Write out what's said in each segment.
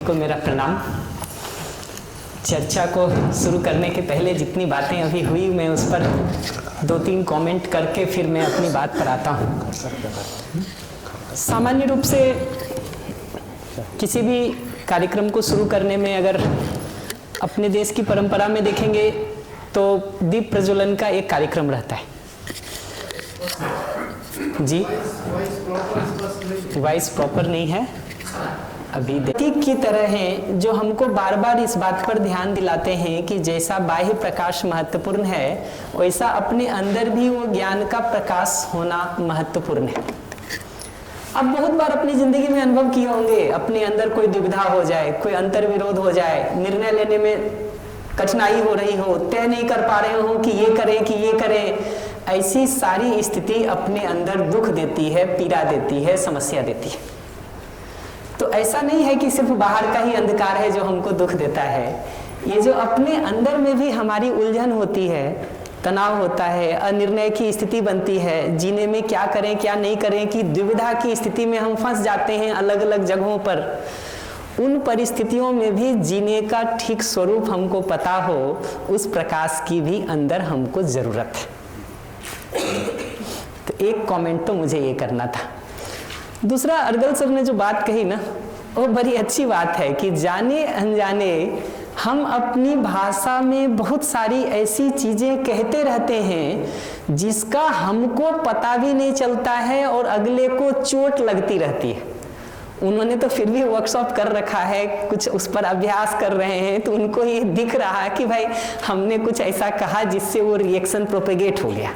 को मेरा प्रणाम। चर्चा को शुरू करने के पहले जितनी बातें अभी हुई मैं उस पर 2-3 कमेंट करके फिर मैं अपनी बात पर आता हूँ। सामान्य रूप से किसी भी कार्यक्रम को शुरू करने में अगर अपने देश की परंपरा में देखेंगे तो दीप प्रज्वलन का एक कार्यक्रम रहता है। जी वॉइस प्रॉपर नहीं है अभी। ठीक की तरह हैं जो हमको बार बार इस बात पर ध्यान दिलाते हैं कि जैसा बाह्य प्रकाश महत्वपूर्ण है वैसा अपने अंदर भी वो ज्ञान का प्रकाश होना महत्वपूर्ण है। अब बहुत बार अपनी जिंदगी में अनुभव किए होंगे, अपने अंदर कोई दुविधा हो जाए, कोई अंतर विरोध हो जाए, निर्णय लेने में कठिनाई हो रही हो, तय नहीं कर पा रहे हो कि ये करें कि ये करें। ऐसी सारी स्थिति अपने अंदर दुख देती है, पीड़ा देती है, समस्या देती है। तो ऐसा नहीं है कि सिर्फ बाहर का ही अंधकार है जो हमको दुख देता है। ये जो अपने अंदर में भी हमारी उलझन होती है, तनाव होता है, अनिर्णय की स्थिति बनती है, जीने में क्या करें क्या नहीं करें की दुविधा की स्थिति में हम फंस जाते हैं अलग अलग जगहों पर। उन परिस्थितियों में भी जीने का ठीक स्वरूप हमको पता हो, उस प्रकाश की भी अंदर हमको जरूरत है। तो एक कमेंट तो मुझे ये करना था। दूसरा, अर्गल सर ने जो बात कही ना वो बड़ी अच्छी बात है कि जाने अनजाने हम अपनी भाषा में बहुत सारी ऐसी चीजें कहते रहते हैं जिसका हमको पता भी नहीं चलता है और अगले को चोट लगती रहती है। उन्होंने तो फिर भी वर्कशॉप कर रखा है, कुछ उस पर अभ्यास कर रहे हैं, तो उनको ये दिख रहा है कि भाई हमने कुछ ऐसा कहा जिससे वो रिएक्शन प्रोपेगेट हो गया।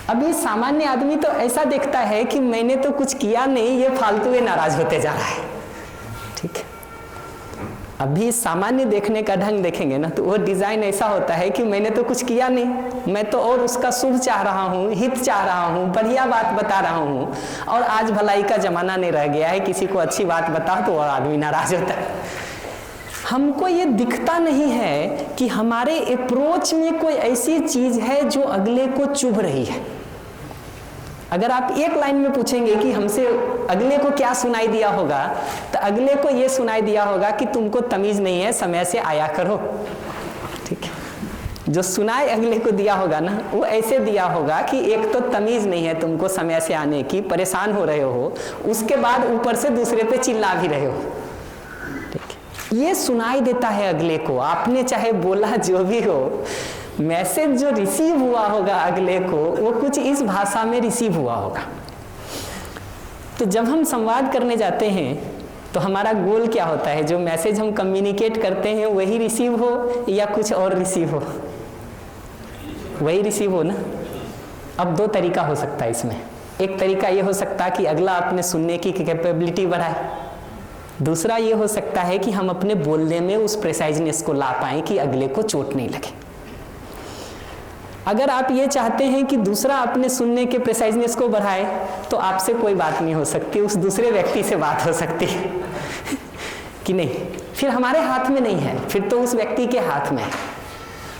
अभी सामान्य आदमी तो ऐसा देखता है कि मैंने तो कुछ किया नहीं, ये फालतू में नाराज होते जा रहा है। ठीक है, अभी सामान्य देखने का ढंग देखेंगे ना तो वो डिजाइन ऐसा होता है कि मैंने तो कुछ किया नहीं, मैं तो और उसका शुभ चाह रहा हूँ, हित चाह रहा हूँ, बढ़िया बात बता रहा हूँ। और आज भलाई का जमाना नहीं रह गया है, किसी को अच्छी बात बताओ तो और आदमी नाराज होता है। हमको ये दिखता नहीं है कि हमारे अप्रोच में कोई ऐसी चीज है जो अगले को चुभ रही है। अगर आप एक लाइन में पूछेंगे कि हमसे अगले को क्या सुनाई दिया होगा, तो अगले को ये सुनाई दिया होगा कि तुमको तमीज नहीं है, समय से आया करो। ठीक है, जो सुनाई अगले को दिया होगा ना वो ऐसे दिया होगा कि एक तो तमीज नहीं है तुमको समय से आने की, परेशान हो रहे हो, उसके बाद ऊपर से दूसरे पे चिल्ला भी रहे हो। ठीक है, ये सुनाई देता है अगले को। आपने चाहे बोला जो भी हो, मैसेज जो रिसीव हुआ होगा अगले को वो कुछ इस भाषा में रिसीव हुआ होगा। तो जब हम संवाद करने जाते हैं तो हमारा गोल क्या होता है? जो मैसेज हम कम्युनिकेट करते हैं वही रिसीव हो या कुछ और रिसीव हो? वही रिसीव हो ना। अब 2 तरीका हो सकता है इसमें। एक तरीका ये हो सकता है कि अगला अपने सुनने की कैपेबिलिटी बढ़ाए। दूसरा ये हो सकता है कि हम अपने बोलने में उस प्रिसाइजनेस को ला पाएं कि अगले को चोट नहीं लगे। अगर आप ये चाहते हैं कि दूसरा अपने सुनने के प्रिसाइजनेस को बढ़ाए तो आपसे कोई बात नहीं हो सकती, उस दूसरे व्यक्ति से बात हो सकती है कि नहीं। फिर हमारे हाथ में नहीं है, फिर तो उस व्यक्ति के हाथ में है।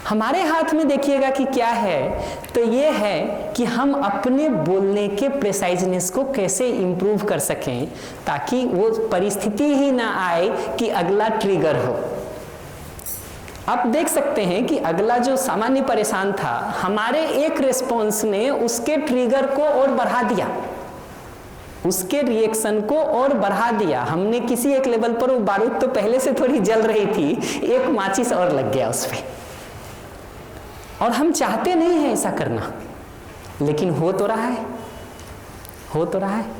हमारे हाथ में देखिएगा कि क्या है, तो ये है कि हम अपने बोलने के प्रिसाइजनेस को कैसे इंप्रूव कर सकें ताकि वो परिस्थिति ही ना आए कि अगला ट्रिगर हो। आप देख सकते हैं कि अगला जो सामान्य परेशान था, हमारे एक रिस्पॉन्स ने उसके ट्रिगर को और बढ़ा दिया, उसके रिएक्शन को और बढ़ा दिया। हमने किसी एक लेवल पर, वो बारूद तो पहले से थोड़ी जल रही थी, एक माचिस और लग गया उस पे। और हम चाहते नहीं है ऐसा करना, लेकिन हो तो रहा है, हो तो रहा है।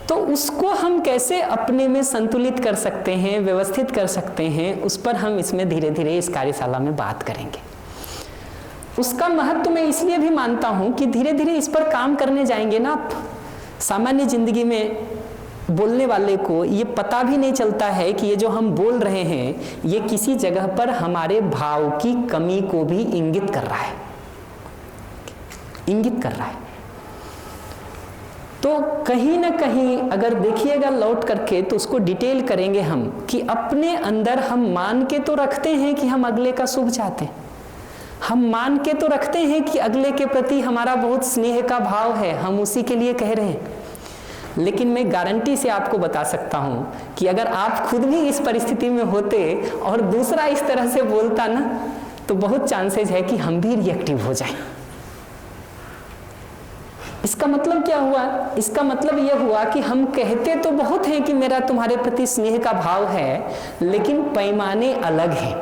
तो उसको हम कैसे अपने में संतुलित कर सकते हैं, व्यवस्थित कर सकते हैं, उस पर हम इसमें धीरे धीरे इस कार्यशाला में बात करेंगे। उसका महत्व मैं इसलिए भी मानता हूं कि धीरे धीरे इस पर काम करने जाएंगे ना आप। सामान्य जिंदगी में बोलने वाले को ये पता भी नहीं चलता है कि ये जो हम बोल रहे हैं ये किसी जगह पर हमारे भाव की कमी को भी इंगित कर रहा है, इंगित कर रहा है। तो कहीं ना कहीं अगर देखिएगा लौट करके तो उसको डिटेल करेंगे हम कि अपने अंदर हम मान के तो रखते हैं कि हम अगले का शुभ चाहते हैं, हम मान के तो रखते हैं कि अगले के प्रति हमारा बहुत स्नेह का भाव है, हम उसी के लिए कह रहे हैं। लेकिन मैं गारंटी से आपको बता सकता हूं कि अगर आप खुद भी इस परिस्थिति में होते और दूसरा इस तरह से बोलता ना, तो बहुत चांसेस है कि हम भी रिएक्टिव हो जाएं। इसका मतलब क्या हुआ? इसका मतलब यह हुआ कि हम कहते तो बहुत हैं कि मेरा तुम्हारे प्रति स्नेह का भाव है, लेकिन पैमाने अलग हैं।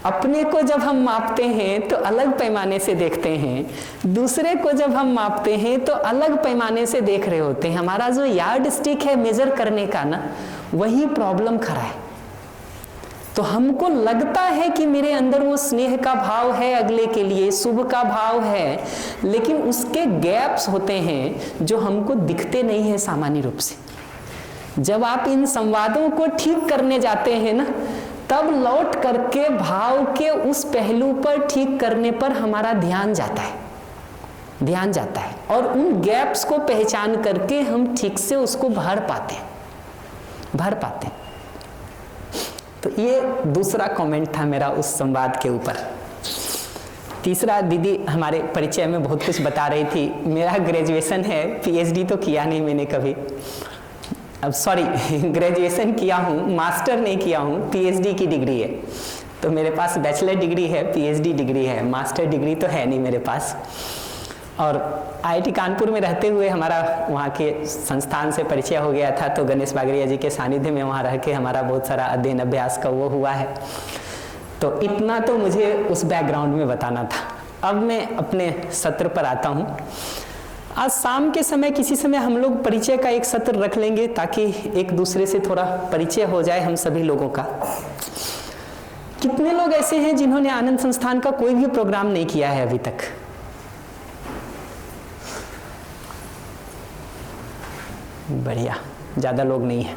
अपने को जब हम मापते हैं तो अलग पैमाने से देखते हैं, दूसरे को जब हम मापते हैं तो अलग पैमाने से देख रहे होते हैं। हमारा जो यार्ड स्टिक है मेजर करने का ना, वही प्रॉब्लम खड़ा है। तो हमको लगता है कि मेरे अंदर वो स्नेह का भाव है, अगले के लिए शुभ का भाव है, लेकिन उसके गैप्स होते हैं जो हमको दिखते नहीं है सामान्य रूप से। जब आप इन संवादों को ठीक करने जाते हैं ना, तब लौट करके भाव के उस पहलू पर ठीक करने पर हमारा ध्यान जाता है और उन गैप्स को पहचान करके हम ठीक से उसको भर पाते हैं। तो ये दूसरा कमेंट था मेरा उस संवाद के ऊपर। तीसरा, दीदी हमारे परिचय में बहुत कुछ बता रही थी। मेरा ग्रेजुएशन है, पीएचडी तो किया नहीं मैंने कभी। अब सॉरी, ग्रेजुएशन किया हूँ, मास्टर नहीं किया हूँ, पीएचडी की डिग्री है। तो मेरे पास बैचलर डिग्री है, पीएचडी डिग्री है, मास्टर डिग्री तो है नहीं मेरे पास। और आईआईटी कानपुर में रहते हुए हमारा वहाँ के संस्थान से परिचय हो गया था, तो गणेश बागड़िया जी के सानिध्य में वहाँ रह के हमारा बहुत सारा अध्ययन अभ्यास का वो हुआ है। तो इतना तो मुझे उस बैकग्राउंड में बताना था। अब मैं अपने सत्र पर आता हूँ। आज शाम के समय किसी समय हम लोग परिचय का एक सत्र रख लेंगे, ताकि एक दूसरे से थोड़ा परिचय हो जाए हम सभी लोगों का। कितने लोग ऐसे हैं जिन्होंने आनंद संस्थान का कोई भी प्रोग्राम नहीं किया है अभी तक? बढ़िया, ज़्यादा लोग नहीं है।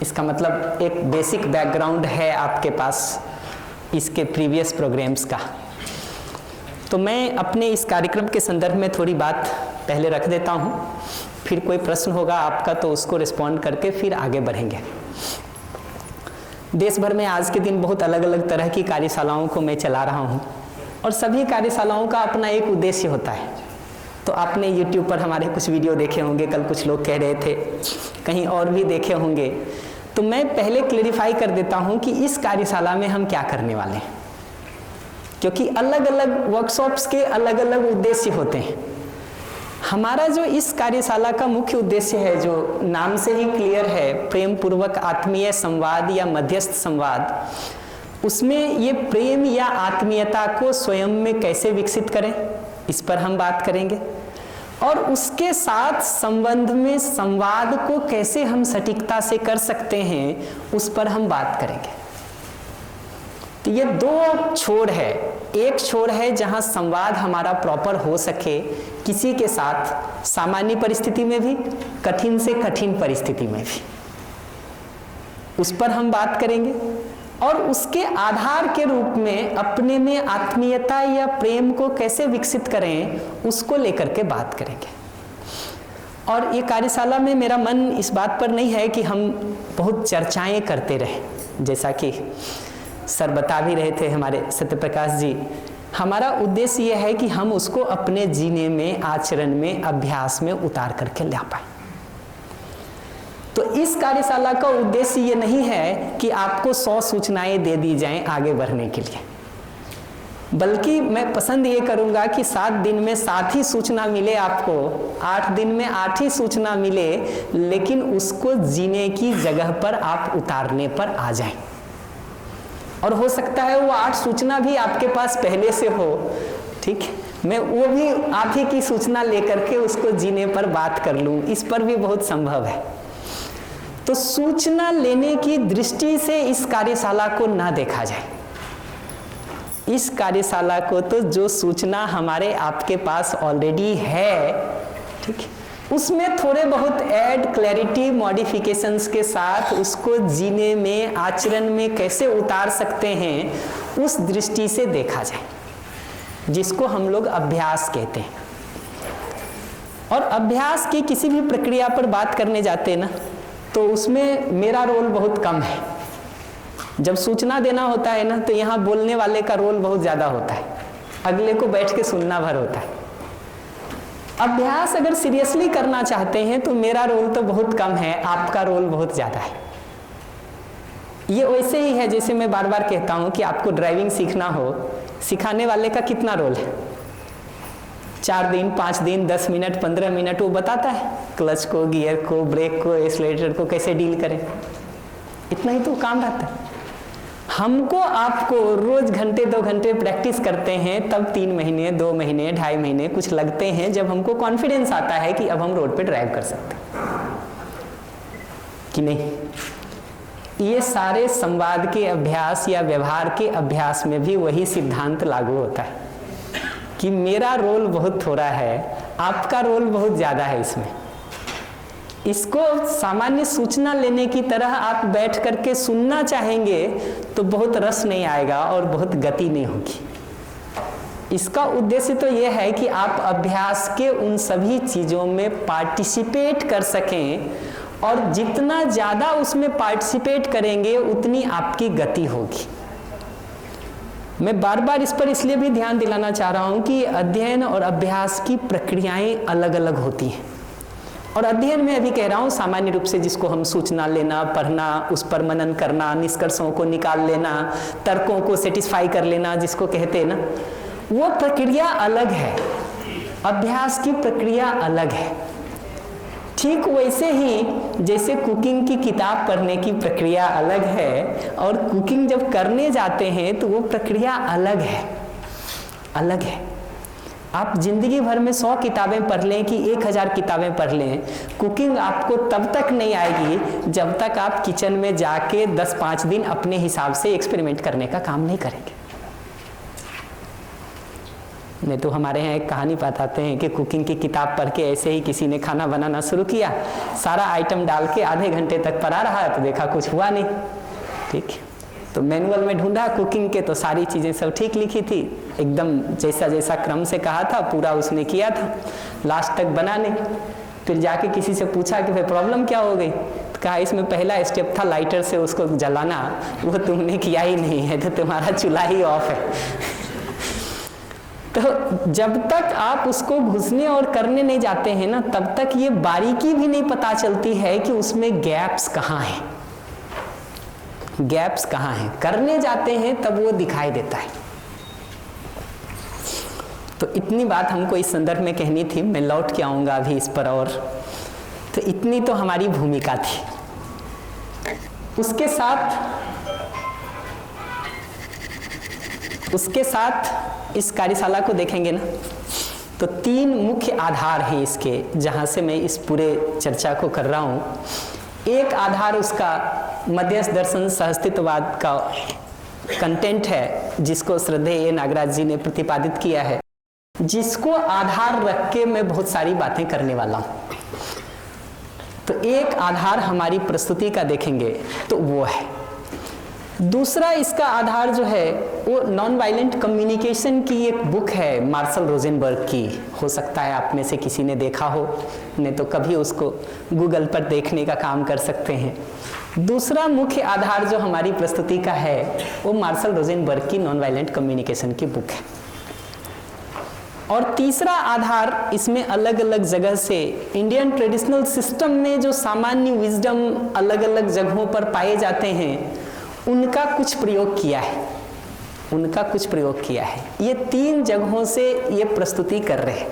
इसका मतलब एक बेसिक बैकग्राउंड है आपके पास इसके प्रीवियस प्रोग्राम्स का। तो मैं अपने इस कार्यक्रम के संदर्भ में थोड़ी बात पहले रख देता हूँ, फिर कोई प्रश्न होगा आपका तो उसको रिस्पॉन्ड करके फिर आगे बढ़ेंगे। देश भर में आज के दिन बहुत अलग अलग तरह की कार्यशालाओं को मैं चला रहा हूँ, और सभी कार्यशालाओं का अपना एक उद्देश्य होता है। तो आपने YouTube पर हमारे कुछ वीडियो देखे होंगे, कल कुछ लोग कह रहे थे, कहीं और भी देखे होंगे। तो मैं पहले क्लेरिफाई कर देता हूँ कि इस कार्यशाला में हम क्या करने वाले हैं, क्योंकि अलग अलग वर्कशॉप्स के अलग अलग उद्देश्य होते हैं। हमारा जो इस कार्यशाला का मुख्य उद्देश्य है, जो नाम से ही क्लियर है, प्रेम पूर्वक आत्मीय संवाद या मध्यस्थ संवाद, उसमें ये प्रेम या आत्मीयता को स्वयं में कैसे विकसित करें, इस पर हम बात करेंगे। और उसके साथ संबंध में संवाद को कैसे हम सटीकता से कर सकते हैं, उस पर हम बात करेंगे। तो ये दो छोर है। एक छोर है जहां संवाद हमारा प्रॉपर हो सके किसी के साथ, सामान्य परिस्थिति में भी, कठिन से कठिन परिस्थिति में भी, उस पर हम बात करेंगे। और उसके आधार के रूप में अपने में आत्मीयता या प्रेम को कैसे विकसित करें, उसको लेकर के बात करेंगे। और ये कार्यशाला में मेरा मन इस बात पर नहीं है कि हम बहुत चर्चाएं करते रहें, जैसा कि सर बता भी रहे थे हमारे सत्यप्रकाश जी। हमारा उद्देश्य यह है कि हम उसको अपने जीने में, आचरण में, अभ्यास में उतार करके ला पाए। तो इस कार्यशाला का उद्देश्य ये नहीं है कि आपको 100 सूचनाएं दे दी जाएं आगे बढ़ने के लिए, बल्कि मैं पसंद ये करूंगा कि 7 दिन में 7 ही सूचना मिले आपको, 8 दिन में 8 ही सूचना मिले, लेकिन उसको जीने की जगह पर आप उतारने पर आ जाएं। और हो सकता है वो 8 सूचना भी आपके पास पहले से हो, ठीक है, मैं वो भी आप ही की सूचना लेकर के उसको जीने पर बात कर लूं, इस पर भी बहुत संभव है। तो सूचना लेने की दृष्टि से इस कार्यशाला को ना देखा जाए। इस कार्यशाला को तो जो सूचना हमारे आपके पास ऑलरेडी है, ठीक है, उसमें थोड़े बहुत ऐड, क्लैरिटी, मॉडिफिकेशंस के साथ उसको जीने में, आचरण में कैसे उतार सकते हैं, उस दृष्टि से देखा जाए, जिसको हम लोग अभ्यास कहते हैं। और अभ्यास की किसी भी प्रक्रिया पर बात करने जाते हैं ना, तो उसमें मेरा रोल बहुत कम है। जब सूचना देना होता है ना, तो यहाँ बोलने वाले का रोल बहुत ज़्यादा होता है, अगले को बैठ के सुनना भर होता है। अभ्यास अगर सीरियसली करना चाहते हैं तो मेरा रोल तो बहुत कम है, आपका रोल बहुत ज़्यादा है। ये वैसे ही है जैसे मैं बार बार कहता हूँ कि आपको ड्राइविंग सीखना हो, सिखाने वाले का कितना रोल है? 4 दिन, 5 दिन, 10 मिनट, 15 मिनट वो बताता है क्लच को, गियर को, ब्रेक को, एक्सीलरेटर को कैसे डील करें, इतना ही तो काम रहता है। हमको आपको रोज घंटे 2 घंटे प्रैक्टिस करते हैं, तब 3 महीने, 2 महीने, 2.5 महीने कुछ लगते हैं, जब हमको कॉन्फिडेंस आता है कि अब हम रोड पे ड्राइव कर सकते हैं कि नहीं। ये सारे संवाद के अभ्यास या व्यवहार के अभ्यास में भी वही सिद्धांत लागू होता है कि मेरा रोल बहुत थोड़ा है, आपका रोल बहुत ज़्यादा है इसमें। इसको सामान्य सूचना लेने की तरह आप बैठ करके सुनना चाहेंगे तो बहुत रस नहीं आएगा और बहुत गति नहीं होगी। इसका उद्देश्य तो यह है कि आप अभ्यास के उन सभी चीज़ों में पार्टिसिपेट कर सकें, और जितना ज़्यादा उसमें पार्टिसिपेट करेंगे उतनी आपकी गति होगी। मैं बार बार इस पर इसलिए भी ध्यान दिलाना चाह रहा हूँ कि अध्ययन और अभ्यास की प्रक्रियाएं अलग अलग होती हैं। और अध्ययन में अभी कह रहा हूँ सामान्य रूप से, जिसको हम सूचना लेना, पढ़ना, उस पर मनन करना, निष्कर्षों को निकाल लेना, तर्कों को सेटिस्फाई कर लेना जिसको कहते हैं ना, वो प्रक्रिया अलग है, अभ्यास की प्रक्रिया अलग है। ठीक वैसे ही जैसे कुकिंग की किताब पढ़ने की प्रक्रिया अलग है और कुकिंग जब करने जाते हैं तो वो प्रक्रिया अलग है, अलग है। आप जिंदगी भर में 100 किताबें पढ़ लें कि 1000 किताबें पढ़ लें, कुकिंग आपको तब तक नहीं आएगी जब तक आप किचन में जाके 10-5 दिन अपने हिसाब से एक्सपेरिमेंट करने का काम नहीं करेंगे। नहीं तो हमारे यहाँ एक कहानी बताते हैं कि कुकिंग की किताब पढ़ के ऐसे ही किसी ने खाना बनाना शुरू किया, सारा आइटम डाल के आधे घंटे तक पड़ा रहा तो देखा कुछ हुआ नहीं। ठीक, तो मैनुअल में ढूंढा कुकिंग के तो सारी चीज़ें सब ठीक लिखी थी, एकदम जैसा जैसा क्रम से कहा था पूरा उसने किया था, लास्ट तक बना नहीं। फिर जाके किसी से पूछा कि भाई प्रॉब्लम क्या हो गई, तो कहा इसमें पहला स्टेप था लाइटर से उसको जलाना, वो तुमने किया ही नहीं है तो तुम्हारा चूल्हा ही ऑफ है। तो जब तक आप उसको घुसने और करने नहीं जाते हैं ना, तब तक ये बारीकी भी नहीं पता चलती है कि उसमें गैप्स कहाँ हैं, गैप्स कहाँ हैं। करने जाते हैं तब वो दिखाई देता है। तो इतनी बात हमको इस संदर्भ में कहनी थी, मैं लौट के आऊँगा अभी इस पर। और तो इतनी तो हमारी भूमिका थी। उसके साथ इस कार्यशाला को देखेंगे ना, तो 3 मुख्य आधार हैं इसके, जहाँ से मैं इस पूरे चर्चा को कर रहा हूँ। एक आधार उसका मध्यस्थ दर्शन सहअस्तित्ववाद का कंटेंट है, जिसको श्रद्धेय नागराज जी ने प्रतिपादित किया है, जिसको आधार रख के मैं बहुत सारी बातें करने वाला हूँ। तो एक आधार हमारी प्रस्तुति का देखेंगे तो वो है। दूसरा इसका आधार जो है वो नॉन वायलेंट कम्युनिकेशन की एक बुक है मार्शल रोजेनबर्ग की, हो सकता है आप में से किसी ने देखा हो, नहीं तो कभी उसको गूगल पर देखने का काम कर सकते हैं। दूसरा मुख्य आधार जो हमारी प्रस्तुति का है वो मार्शल रोजेनबर्ग की नॉन वायलेंट कम्युनिकेशन की बुक है। और तीसरा आधार इसमें अलग अलग जगह से इंडियन ट्रेडिशनल सिस्टम में जो सामान्य विजडम अलग अलग जगहों पर पाए जाते हैं उनका कुछ प्रयोग किया है, उनका कुछ प्रयोग किया है। ये 3 जगहों से ये प्रस्तुति कर रहे हैं।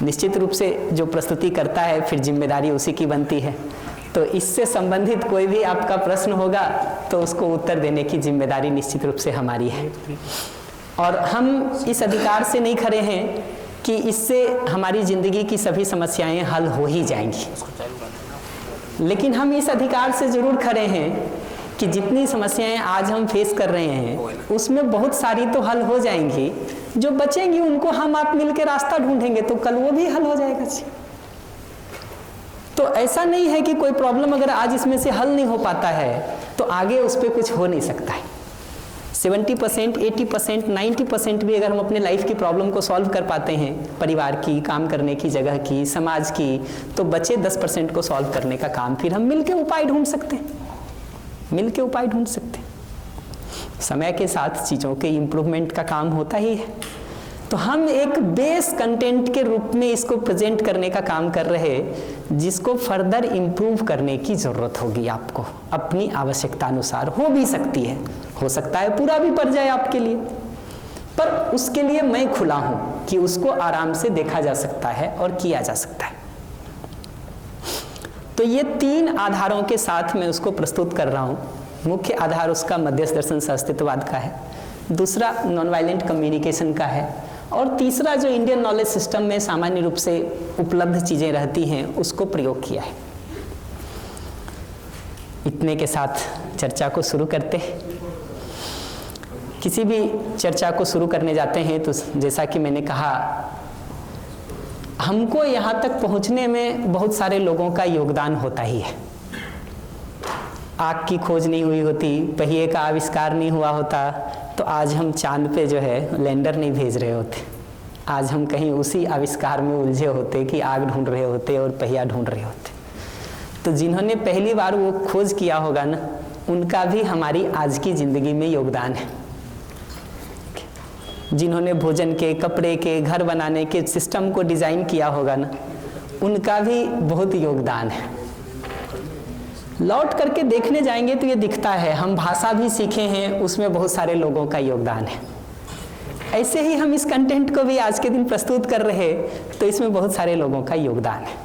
निश्चित रूप से जो प्रस्तुति करता है फिर जिम्मेदारी उसी की बनती है, तो इससे संबंधित कोई भी आपका प्रश्न होगा तो उसको उत्तर देने की जिम्मेदारी निश्चित रूप से हमारी है। और हम इस अधिकार से नहीं खड़े हैं कि इससे हमारी जिंदगी की सभी समस्याएं हल हो ही जाएंगी, लेकिन हम इस अधिकार से जरूर खड़े हैं कि जितनी समस्याएं आज हम फेस कर रहे हैं उसमें बहुत सारी तो हल हो जाएंगी, जो बचेंगी उनको हम आप मिलकर रास्ता ढूंढेंगे तो कल वो भी हल हो जाएगा। तो ऐसा नहीं है कि कोई प्रॉब्लम अगर आज इसमें से हल नहीं हो पाता है तो आगे उस पर कुछ हो नहीं सकता है। 70%, 80%, 90% भी अगर हम अपने लाइफ की प्रॉब्लम को सॉल्व कर पाते हैं, परिवार की, काम करने की जगह की, समाज की, तो बचे 10% को सॉल्व करने का काम फिर हम मिलके उपाय ढूंढ सकते हैं, मिलके उपाय ढूंढ सकते हैं। समय के साथ चीज़ों के इम्प्रूवमेंट का काम होता ही है, तो हम एक बेस कंटेंट के रूप में इसको प्रेजेंट करने का काम कर रहे हैं, जिसको फर्दर इम्प्रूव करने की ज़रूरत होगी आपको अपनी आवश्यकता अनुसार। हो भी सकती है, हो सकता है पूरा भी पड़ जाए आपके लिए, पर उसके लिए मैं खुला हूँ कि उसको आराम से देखा जा सकता है और किया जा सकता है। तो ये 3 आधारों के साथ मैं उसको प्रस्तुत कर रहा हूँ। मुख्य आधार उसका मध्यस्थ दर्शन अस्तित्ववाद का है, दूसरा नॉन वायलेंट कम्युनिकेशन का है, और तीसरा जो इंडियन नॉलेज सिस्टम में सामान्य रूप से उपलब्ध चीज़ें रहती हैं उसको प्रयोग किया है। इतने के साथ चर्चा को शुरू करते हैं। किसी भी चर्चा को शुरू करने जाते हैं तो जैसा कि मैंने कहा, हमको यहाँ तक पहुँचने में बहुत सारे लोगों का योगदान होता ही है। आग की खोज नहीं हुई होती, पहिए का आविष्कार नहीं हुआ होता, तो आज हम चांद पे जो है लैंडर नहीं भेज रहे होते। आज हम कहीं उसी आविष्कार में उलझे होते कि आग ढूंढ रहे होते और पहिया ढूंढ रहे होते। तो जिन्होंने पहली बार वो खोज किया होगा ना, उनका भी हमारी आज की ज़िंदगी में योगदान है। जिन्होंने भोजन के, कपड़े के, घर बनाने के सिस्टम को डिज़ाइन किया होगा ना, उनका भी बहुत योगदान है। लौट करके देखने जाएंगे तो ये दिखता है, हम भाषा भी सीखे हैं, उसमें बहुत सारे लोगों का योगदान है। ऐसे ही हम इस कंटेंट को भी आज के दिन प्रस्तुत कर रहे हैं, तो इसमें बहुत सारे लोगों का योगदान है।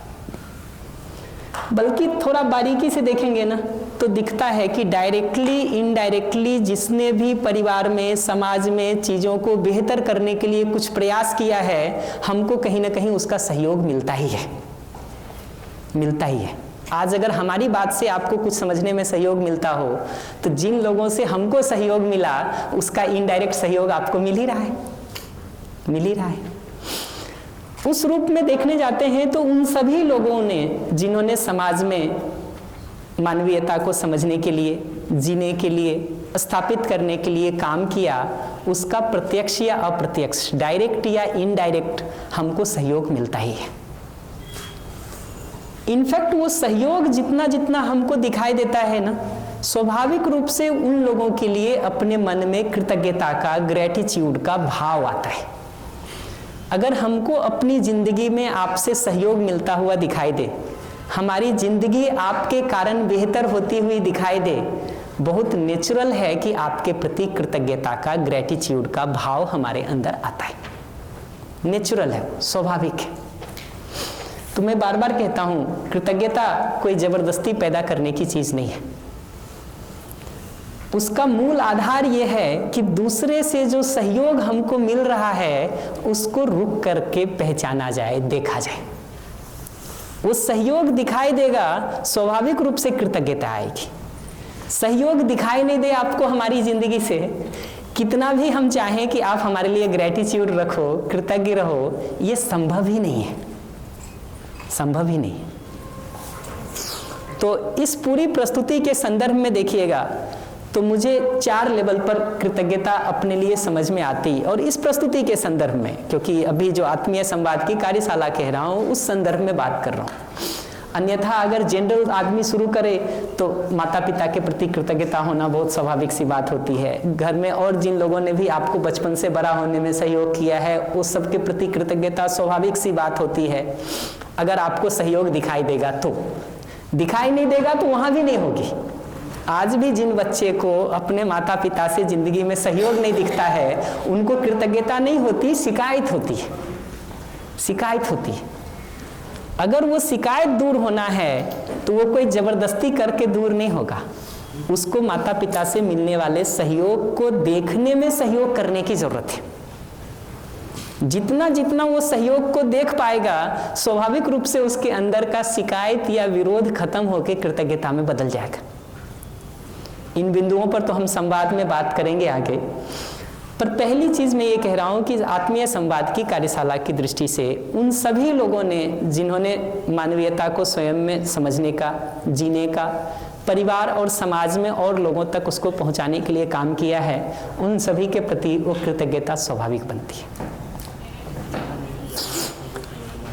बल्कि थोड़ा बारीकी से देखेंगे ना तो दिखता है कि डायरेक्टली इनडायरेक्टली जिसने भी परिवार में, समाज में चीज़ों को बेहतर करने के लिए कुछ प्रयास किया है, हमको कहीं ना कहीं उसका सहयोग मिलता ही है, मिलता ही है। आज अगर हमारी बात से आपको कुछ समझने में सहयोग मिलता हो, तो जिन लोगों से हमको सहयोग मिला उसका इनडायरेक्ट सहयोग आपको मिल ही रहा है, मिल ही रहा है। उस रूप में देखने जाते हैं तो उन सभी लोगों ने जिन्होंने समाज में मानवीयता को समझने के लिए, जीने के लिए, स्थापित करने के लिए काम किया, उसका प्रत्यक्ष या अप्रत्यक्ष, डायरेक्ट या इनडायरेक्ट हमको सहयोग मिलता ही है। इनफैक्ट वो सहयोग जितना जितना हमको दिखाई देता है ना, स्वाभाविक रूप से उन लोगों के लिए अपने मन में कृतज्ञता का, ग्रेटिट्यूड का भाव आता है। अगर हमको अपनी जिंदगी में आपसे सहयोग मिलता हुआ दिखाई दे, हमारी जिंदगी आपके कारण बेहतर होती हुई दिखाई दे, बहुत नेचुरल है कि आपके प्रति कृतज्ञता का, ग्रेटिट्यूड का भाव हमारे अंदर आता है। नेचुरल है, स्वाभाविक है। तो मैं बार बार कहता हूं, कृतज्ञता कोई जबरदस्ती पैदा करने की चीज नहीं है। उसका मूल आधार यह है कि दूसरे से जो सहयोग हमको मिल रहा है उसको रुक करके पहचाना जाए, देखा जाए। वो सहयोग दिखाई देगा, स्वाभाविक रूप से कृतज्ञता आएगी। सहयोग दिखाई नहीं दे आपको हमारी जिंदगी से, कितना भी हम चाहें कि आप हमारे लिए ग्रेटिट्यूड रखो, कृतज्ञ रहो, ये संभव ही नहीं है, संभव ही नहीं। तो इस पूरी प्रस्तुति के संदर्भ में देखिएगा तो मुझे 4 लेवल पर कृतज्ञता अपने लिए समझ में आती, और इस प्रस्तुति के संदर्भ में, क्योंकि अभी जो आत्मीय संवाद की कार्यशाला कह रहा हूँ उस संदर्भ में बात कर रहा हूँ। अन्यथा अगर जनरल आदमी शुरू करे तो माता पिता के प्रति कृतज्ञता होना बहुत स्वाभाविक सी बात होती है। घर में और जिन लोगों ने भी आपको बचपन से बड़ा होने में सहयोग किया है उस सब के प्रति कृतज्ञता स्वाभाविक सी बात होती है। अगर आपको सहयोग दिखाई देगा तो, दिखाई नहीं देगा तो वहां भी नहीं होगी। आज भी जिन बच्चे को अपने माता पिता से जिंदगी में सहयोग नहीं दिखता है उनको कृतज्ञता नहीं होती, शिकायत होती है, शिकायत होती है। अगर वो शिकायत दूर होना है तो वो कोई जबरदस्ती करके दूर नहीं होगा, उसको माता पिता से मिलने वाले सहयोग को देखने में सहयोग करने की जरूरत है। जितना जितना वो सहयोग को देख पाएगा स्वाभाविक रूप से उसके अंदर का शिकायत या विरोध खत्म होकर कृतज्ञता में बदल जाएगा। इन बिंदुओं पर तो हम संवाद में बात करेंगे आगे, पर पहली चीज मैं ये कह रहा हूं कि आत्मीय संवाद की कार्यशाला की दृष्टि से उन सभी लोगों ने जिन्होंने मानवीयता को स्वयं में समझने का, जीने का, परिवार और समाज में और लोगों तक उसको पहुंचाने के लिए काम किया है, उन सभी के प्रति वो कृतज्ञता स्वाभाविक बनती है।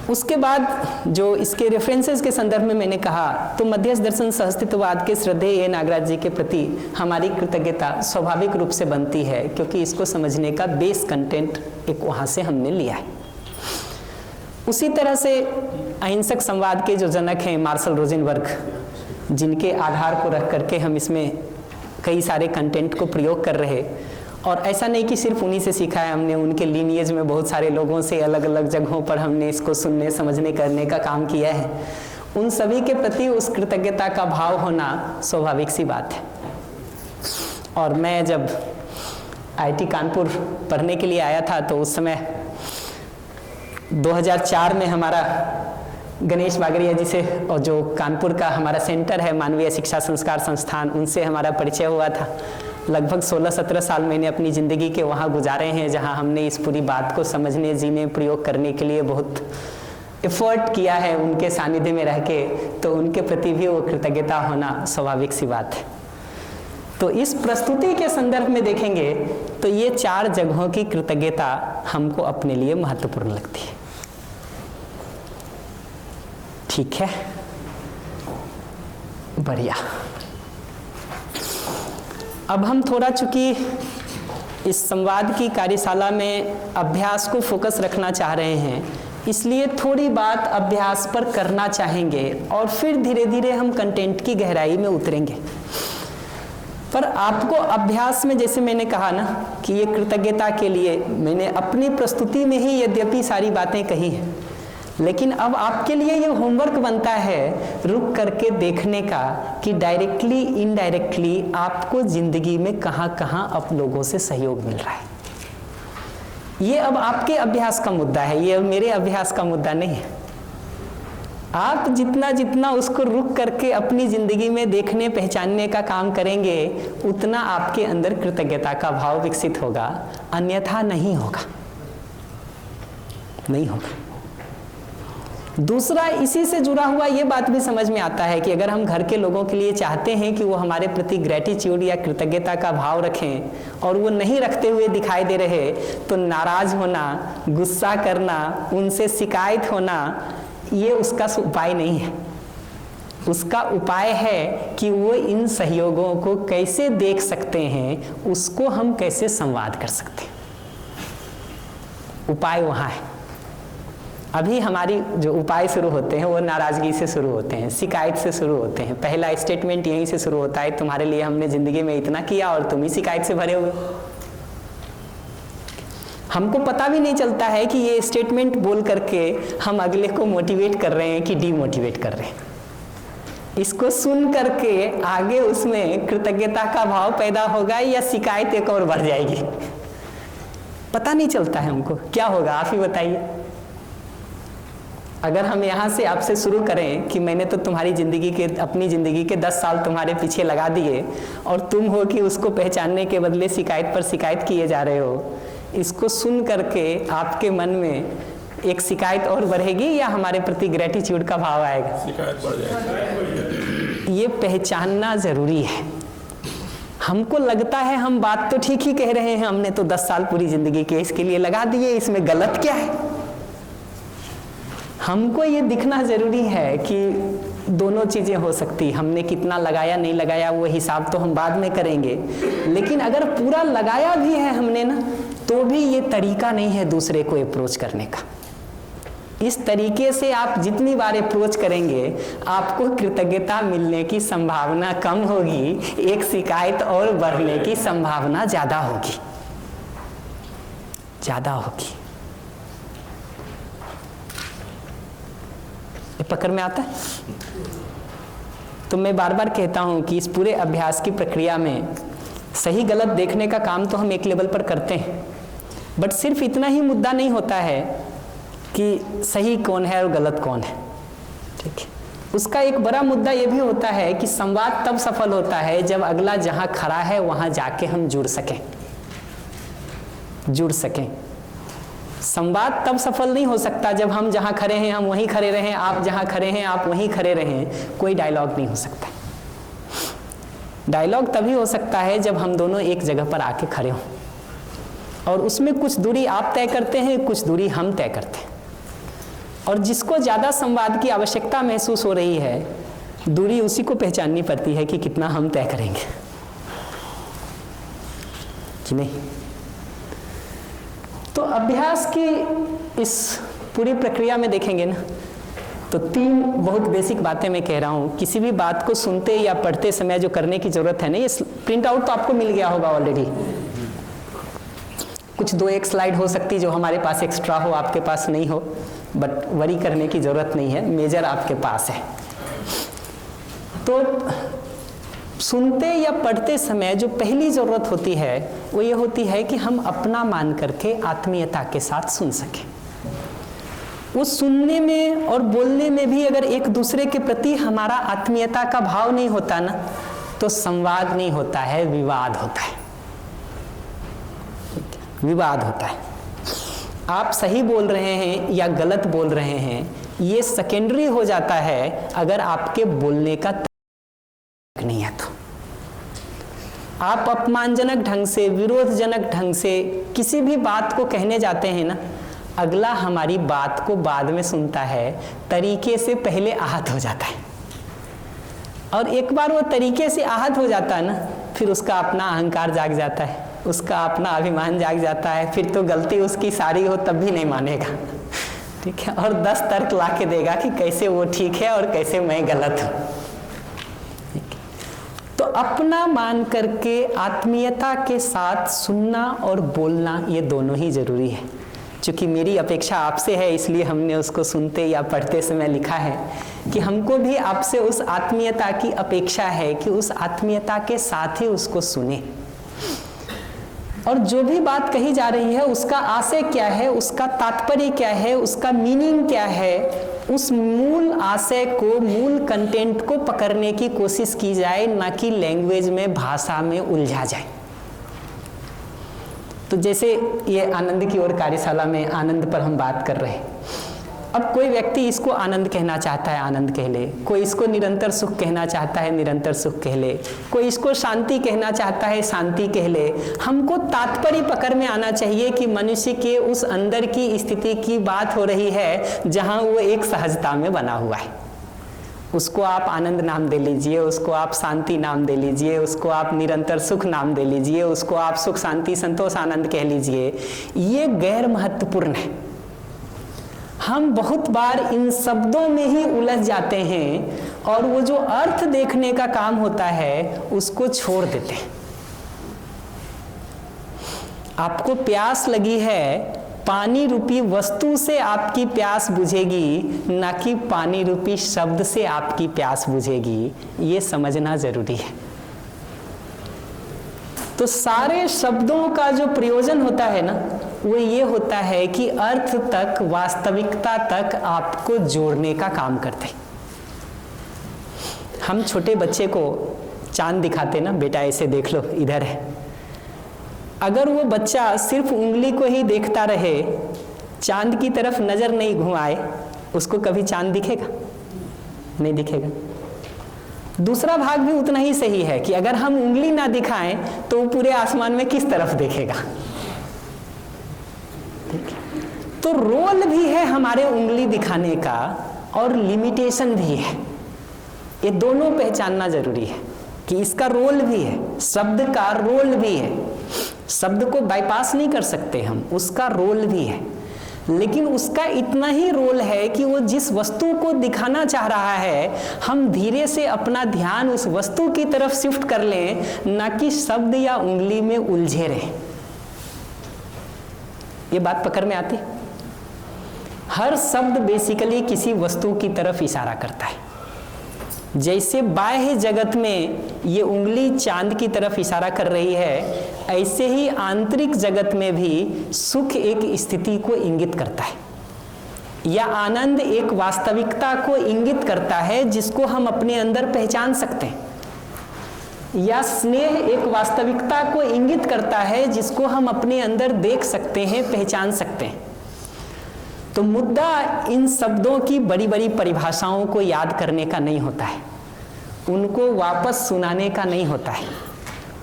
उसके बाद जो इसके रेफरेंसेस के संदर्भ में मैंने कहा, तो मध्यस्थ दर्शन सहअस्तित्ववाद के श्रद्धेय ए नागराज जी के प्रति हमारी कृतज्ञता स्वाभाविक रूप से बनती है, क्योंकि इसको समझने का बेस कंटेंट एक वहाँ से हमने लिया है। उसी तरह से अहिंसक संवाद के जो जनक हैं मार्शल रोजेनबर्ग, जिनके आधार को रख करके हम इसमें कई सारे कंटेंट को प्रयोग कर रहे, और ऐसा नहीं कि सिर्फ उन्हीं से सीखा है, हमने उनके लीनिएज में बहुत सारे लोगों से अलग अलग जगहों पर हमने इसको सुनने समझने करने का काम किया है। उन सभी के प्रति उस कृतज्ञता का भाव होना स्वाभाविक सी बात है। और मैं जब IIT कानपुर पढ़ने के लिए आया था, तो उस समय 2004 में हमारा गणेश बागड़िया जी से, और जो कानपुर का हमारा सेंटर है मानवीय शिक्षा संस्कार संस्थान, उनसे हमारा परिचय हुआ था। लगभग 16-17 साल मैंने अपनी ज़िंदगी के वहाँ गुजारे हैं, जहाँ हमने इस पूरी बात को समझने, जीने, प्रयोग करने के लिए बहुत एफर्ट किया है उनके सानिध्य में रह के। तो उनके प्रति भी वो कृतज्ञता होना स्वाभाविक सी बात है। तो इस प्रस्तुति के संदर्भ में देखेंगे तो ये 4 जगहों की कृतज्ञता हमको अपने लिए महत्वपूर्ण लगती है। ठीक है, बढ़िया। अब हम थोड़ा, चूंकि इस संवाद की कार्यशाला में अभ्यास को फोकस रखना चाह रहे हैं, इसलिए थोड़ी बात अभ्यास पर करना चाहेंगे और फिर धीरे धीरे हम कंटेंट की गहराई में उतरेंगे। पर आपको अभ्यास में, जैसे मैंने कहा ना कि ये कृतज्ञता के लिए मैंने अपनी प्रस्तुति में ही यद्यपि सारी बातें कही हैं, लेकिन अब आपके लिए ये होमवर्क बनता है रुक करके देखने का कि डायरेक्टली इनडायरेक्टली आपको जिंदगी में कहाँ कहाँ आप लोगों से सहयोग मिल रहा है। ये अब आपके अभ्यास का मुद्दा है, ये अब मेरे अभ्यास का मुद्दा नहीं है। आप जितना जितना उसको रुक करके अपनी जिंदगी में देखने पहचानने का काम करेंगे, उतना आपके अंदर कृतज्ञता का भाव विकसित होगा, अन्यथा नहीं होगा, नहीं होगा। दूसरा, इसी से जुड़ा हुआ ये बात भी समझ में आता है कि अगर हम घर के लोगों के लिए चाहते हैं कि वो हमारे प्रति ग्रेटिट्यूड या कृतज्ञता का भाव रखें और वो नहीं रखते हुए दिखाई दे रहे, तो नाराज होना, गुस्सा करना, उनसे शिकायत होना, ये उसका उपाय नहीं है। उसका उपाय है कि वो इन सहयोगों को कैसे देख सकते हैं, उसको हम कैसे संवाद कर सकते हैं। उपाय वहाँ है। अभी हमारी जो उपाय शुरू होते हैं वो नाराजगी से शुरू होते हैं, शिकायत से शुरू होते हैं। पहला स्टेटमेंट यहीं से शुरू होता है, तुम्हारे लिए हमने जिंदगी में इतना किया और तुम ही शिकायत से भरे हुए। हमको पता भी नहीं चलता है कि ये स्टेटमेंट बोल करके हम अगले को मोटिवेट कर रहे हैं कि डीमोटिवेट कर रहे हैं। इसको सुन करके आगे उसमें कृतज्ञता का भाव पैदा होगा या शिकायत एक और बढ़ जाएगी, पता नहीं चलता है हमको। क्या होगा आप ही बताइए। अगर हम यहाँ से आपसे शुरू करें कि मैंने तो तुम्हारी ज़िंदगी के, अपनी ज़िंदगी के 10 साल तुम्हारे पीछे लगा दिए और तुम हो कि उसको पहचानने के बदले शिकायत पर शिकायत किए जा रहे हो, इसको सुन करके आपके मन में एक शिकायत और बढ़ेगी या हमारे प्रति ग्रेटिट्यूड का भाव आएगा? शिकायत बढ़ जाएगी। ये पहचानना ज़रूरी है। हमको लगता है हम बात तो ठीक ही कह रहे हैं, हमने तो 10 साल पूरी ज़िंदगी के इसके लिए लगा दिए, इसमें गलत क्या है? हमको ये दिखना ज़रूरी है कि दोनों चीज़ें हो सकती। हमने कितना लगाया नहीं लगाया वो हिसाब तो हम बाद में करेंगे, लेकिन अगर पूरा लगाया भी है हमने ना, तो भी ये तरीका नहीं है दूसरे को अप्रोच करने का। इस तरीके से आप जितनी बार अप्रोच करेंगे, आपको कृतज्ञता मिलने की संभावना कम होगी, एक शिकायत और बढ़ने की संभावना ज़्यादा होगी, ज़्यादा होगी। पकड़ में आता है? तो मैं बार बार कहता हूं कि इस पूरे अभ्यास की प्रक्रिया में सही गलत देखने का काम तो हम एक लेवल पर करते हैं, बट सिर्फ इतना ही मुद्दा नहीं होता है कि सही कौन है और गलत कौन है। ठीक है, उसका एक बड़ा मुद्दा ये भी होता है कि संवाद तब सफल होता है जब अगला जहां खड़ा है वहां जाके हम जुड़ सकें। संवाद तब सफल नहीं हो सकता जब हम जहां खड़े हैं हम वहीं खड़े रहें, आप जहां खड़े हैं आप वहीं खड़े रहें, कोई डायलॉग नहीं हो सकता। डायलॉग तभी हो सकता है जब हम दोनों एक जगह पर आके खड़े हों, और उसमें कुछ दूरी आप तय करते हैं, कुछ दूरी हम तय करते हैं। और जिसको ज़्यादा संवाद की आवश्यकता महसूस हो रही है, दूरी उसी को पहचाननी पड़ती है कि कितना हम तय करेंगे कि नहीं। तो अभ्यास की इस पूरी प्रक्रिया में देखेंगे ना, तो 3 बहुत बेसिक बातें मैं कह रहा हूँ। किसी भी बात को सुनते या पढ़ते समय जो करने की जरूरत है ना, ये प्रिंट आउट तो आपको मिल गया होगा ऑलरेडी। कुछ 2-1 स्लाइड हो सकती जो हमारे पास एक्स्ट्रा हो, आपके पास नहीं हो, बट वरी करने की जरूरत नहीं है, मेजर आपके पास है। तो सुनते या पढ़ते समय जो पहली जरूरत होती है वो ये होती है कि हम अपना मान करके आत्मीयता के साथ सुन सकें। वो सुनने में और बोलने में भी अगर एक दूसरे के प्रति हमारा आत्मीयता का भाव नहीं होता ना, तो संवाद नहीं होता है, विवाद होता है। विवाद होता है। आप सही बोल रहे हैं या गलत बोल रहे हैं, ये सेकेंडरी हो जाता है अगर आपके बोलने का नहीं है। तो आप अपमानजनक ढंग से, विरोधजनक ढंग से किसी भी बात को कहने जाते हैं ना, अगला हमारी बात को बाद में सुनता है, तरीके से पहले आहत हो जाता है। और एक बार वो तरीके से आहत हो जाता है ना, फिर उसका अपना अहंकार जाग जाता है, उसका अपना अभिमान जाग जाता है। फिर तो गलती उसकी सारी हो तब भी नहीं मानेगा, ठीक है, और 10 तर्क ला के देगा कि कैसे वो ठीक है और कैसे मैं गलत हूँ। तो अपना मान करके आत्मीयता के साथ सुनना और बोलना, ये दोनों ही जरूरी है। क्योंकि मेरी अपेक्षा आपसे है, इसलिए हमने उसको सुनते या पढ़ते समय लिखा है कि हमको भी आपसे उस आत्मीयता की अपेक्षा है कि उस आत्मीयता के साथ ही उसको सुने। और जो भी बात कही जा रही है उसका आशय क्या है, उसका तात्पर्य क्या है, उसका मीनिंग क्या है, उस मूल आशय को, मूल कंटेंट को पकड़ने की कोशिश की जाए, ना कि लैंग्वेज में, भाषा में उलझा जाए। तो जैसे ये आनंद की ओर कार्यशाला में आनंद पर हम बात कर रहे हैं। अब कोई व्यक्ति इसको आनंद कहना चाहता है, आनंद कह ले। कोई इसको निरंतर सुख कहना चाहता है, निरंतर सुख कह ले। कोई इसको शांति कहना चाहता है, शांति कह ले। हमको तात्पर्य पकड़ में आना चाहिए कि मनुष्य के उस अंदर की स्थिति की बात हो रही है जहां वो एक सहजता में बना हुआ है। उसको आप आनंद नाम दे लीजिए, उसको आप शांति नाम दे लीजिए, उसको आप निरंतर सुख नाम दे लीजिए, उसको आप सुख, शांति, संतोष, आनंद कह लीजिए। ये गैर महत्वपूर्ण है। हम बहुत बार इन शब्दों में ही उलझ जाते हैं और वो जो अर्थ देखने का काम होता है उसको छोड़ देते हैं। आपको प्यास लगी है, पानी रूपी वस्तु से आपकी प्यास बुझेगी, ना कि पानी रूपी शब्द से आपकी प्यास बुझेगी। ये समझना जरूरी है। तो सारे शब्दों का जो प्रयोजन होता है ना, वो ये होता है कि अर्थ तक, वास्तविकता तक आपको जोड़ने का काम करते। हम छोटे बच्चे को चांद दिखाते ना, बेटा ऐसे देख लो, इधर है। अगर वो बच्चा सिर्फ उंगली को ही देखता रहे, चांद की तरफ नजर नहीं घुमाए, उसको कभी चांद दिखेगा? नहीं दिखेगा। दूसरा भाग भी उतना ही सही है कि अगर हम उंगली ना दिखाएं तो वो पूरे आसमान में किस तरफ देखेगा? तो रोल भी है हमारे उंगली दिखाने का और लिमिटेशन भी है। ये दोनों पहचानना जरूरी है कि इसका रोल भी है, शब्द का रोल भी है। शब्द को बाईपास नहीं कर सकते हम, उसका रोल भी है। लेकिन उसका इतना ही रोल है कि वो जिस वस्तु को दिखाना चाह रहा है, हम धीरे से अपना ध्यान उस वस्तु की तरफ शिफ्ट कर लें, ना कि शब्द या उंगली में उलझे रहें। ये बात पकड़ में आती? हर शब्द बेसिकली किसी वस्तु की तरफ इशारा करता है। जैसे बाह्य जगत में ये उंगली चांद की तरफ इशारा कर रही है, ऐसे ही आंतरिक जगत में भी सुख एक स्थिति को इंगित करता है, या आनंद एक वास्तविकता को इंगित करता है जिसको हम अपने अंदर पहचान सकते हैं, या स्नेह एक वास्तविकता को इंगित करता है जिसको हम अपने अंदर देख सकते हैं, पहचान सकते हैं। तो मुद्दा इन शब्दों की बड़ी बड़ी परिभाषाओं को याद करने का नहीं होता है, उनको वापस सुनाने का नहीं होता है,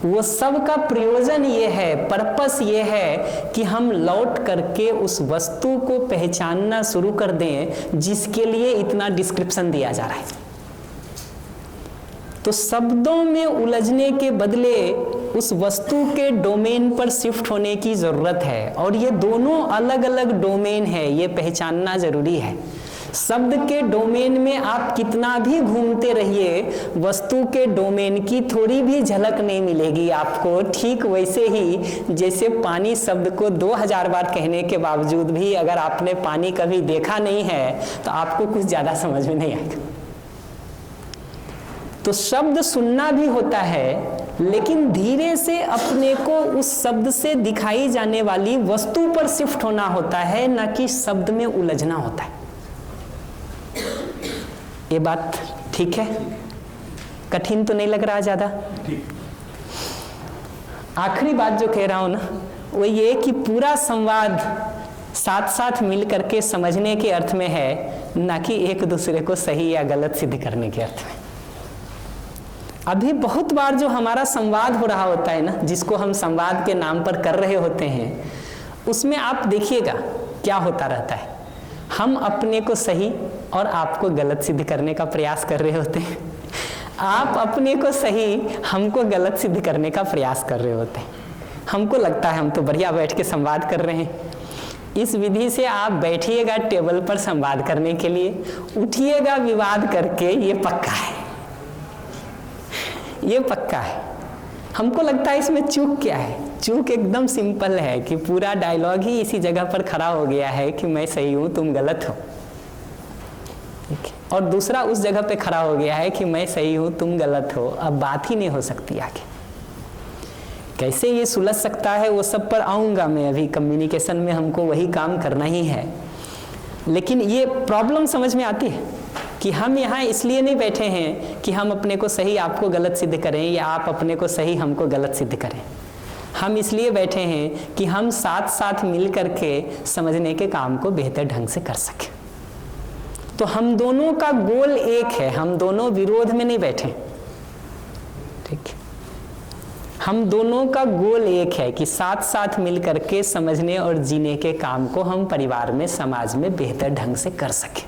वो सब का प्रयोजन ये है, पर्पस ये है कि हम लौट करके उस वस्तु को पहचानना शुरू कर दें जिसके लिए इतना डिस्क्रिप्शन दिया जा रहा है। तो शब्दों में उलझने के बदले उस वस्तु के डोमेन पर शिफ्ट होने की जरूरत है, और ये दोनों अलग अलग डोमेन है, ये पहचानना जरूरी है। शब्द के डोमेन में आप कितना भी घूमते रहिए, वस्तु के डोमेन की थोड़ी भी झलक नहीं मिलेगी आपको। ठीक वैसे ही जैसे पानी शब्द को 2000 बार कहने के बावजूद भी अगर आपने पानी कभी देखा नहीं है तो आपको कुछ ज्यादा समझ में नहीं आएगा। तो शब्द सुनना भी होता है, लेकिन धीरे से अपने को उस शब्द से दिखाई जाने वाली वस्तु पर शिफ्ट होना होता है, ना कि शब्द में उलझना होता है। ये बात ठीक है? कठिन तो नहीं लग रहा ज्यादा? आखिरी बात जो कह रहा हूं ना, वो ये कि पूरा संवाद साथ साथ मिल करके समझने के अर्थ में है, ना कि एक दूसरे को सही या गलत सिद्ध करने के अर्थ में। अभी बहुत बार जो हमारा संवाद हो रहा होता है ना, जिसको हम संवाद के नाम पर कर रहे होते हैं, उसमें आप देखिएगा क्या होता रहता है। हम अपने को सही और आपको गलत सिद्ध करने का प्रयास कर रहे होते हैं। आप अपने को सही, हमको गलत सिद्ध करने का प्रयास कर रहे होते हैं। हमको लगता है हम तो बढ़िया बैठ के संवाद कर रहे हैं। इस विधि से आप बैठिएगा टेबल पर संवाद करने के लिए, उठिएगा विवाद करके, ये पक्का है, ये पक्का है। हमको लगता है इसमें चूक क्या है? चूक एकदम सिंपल है कि पूरा डायलॉग ही इसी जगह पर खड़ा हो गया है कि मैं सही हूं तुम गलत हो, और दूसरा उस जगह पे खड़ा हो गया है कि मैं सही हूं तुम गलत हो। अब बात ही नहीं हो सकती आगे। कैसे ये सुलझ सकता है वो सब पर आऊंगा मैं। अभी कम्युनिकेशन में हमको वही काम करना ही है, लेकिन ये प्रॉब्लम समझ में आती है कि हम यहाँ इसलिए नहीं बैठे हैं कि हम अपने को सही आपको गलत सिद्ध करें, या आप अपने को सही हमको गलत सिद्ध करें। हम इसलिए बैठे हैं कि हम साथ साथ मिल करके समझने के काम को बेहतर ढंग से कर सकें। तो हम दोनों का गोल एक है, हम दोनों विरोध में नहीं बैठे, ठीक है? हम दोनों का गोल एक है कि साथ साथ मिल करके समझने और जीने के काम को हम परिवार में, समाज में बेहतर ढंग से कर सकें।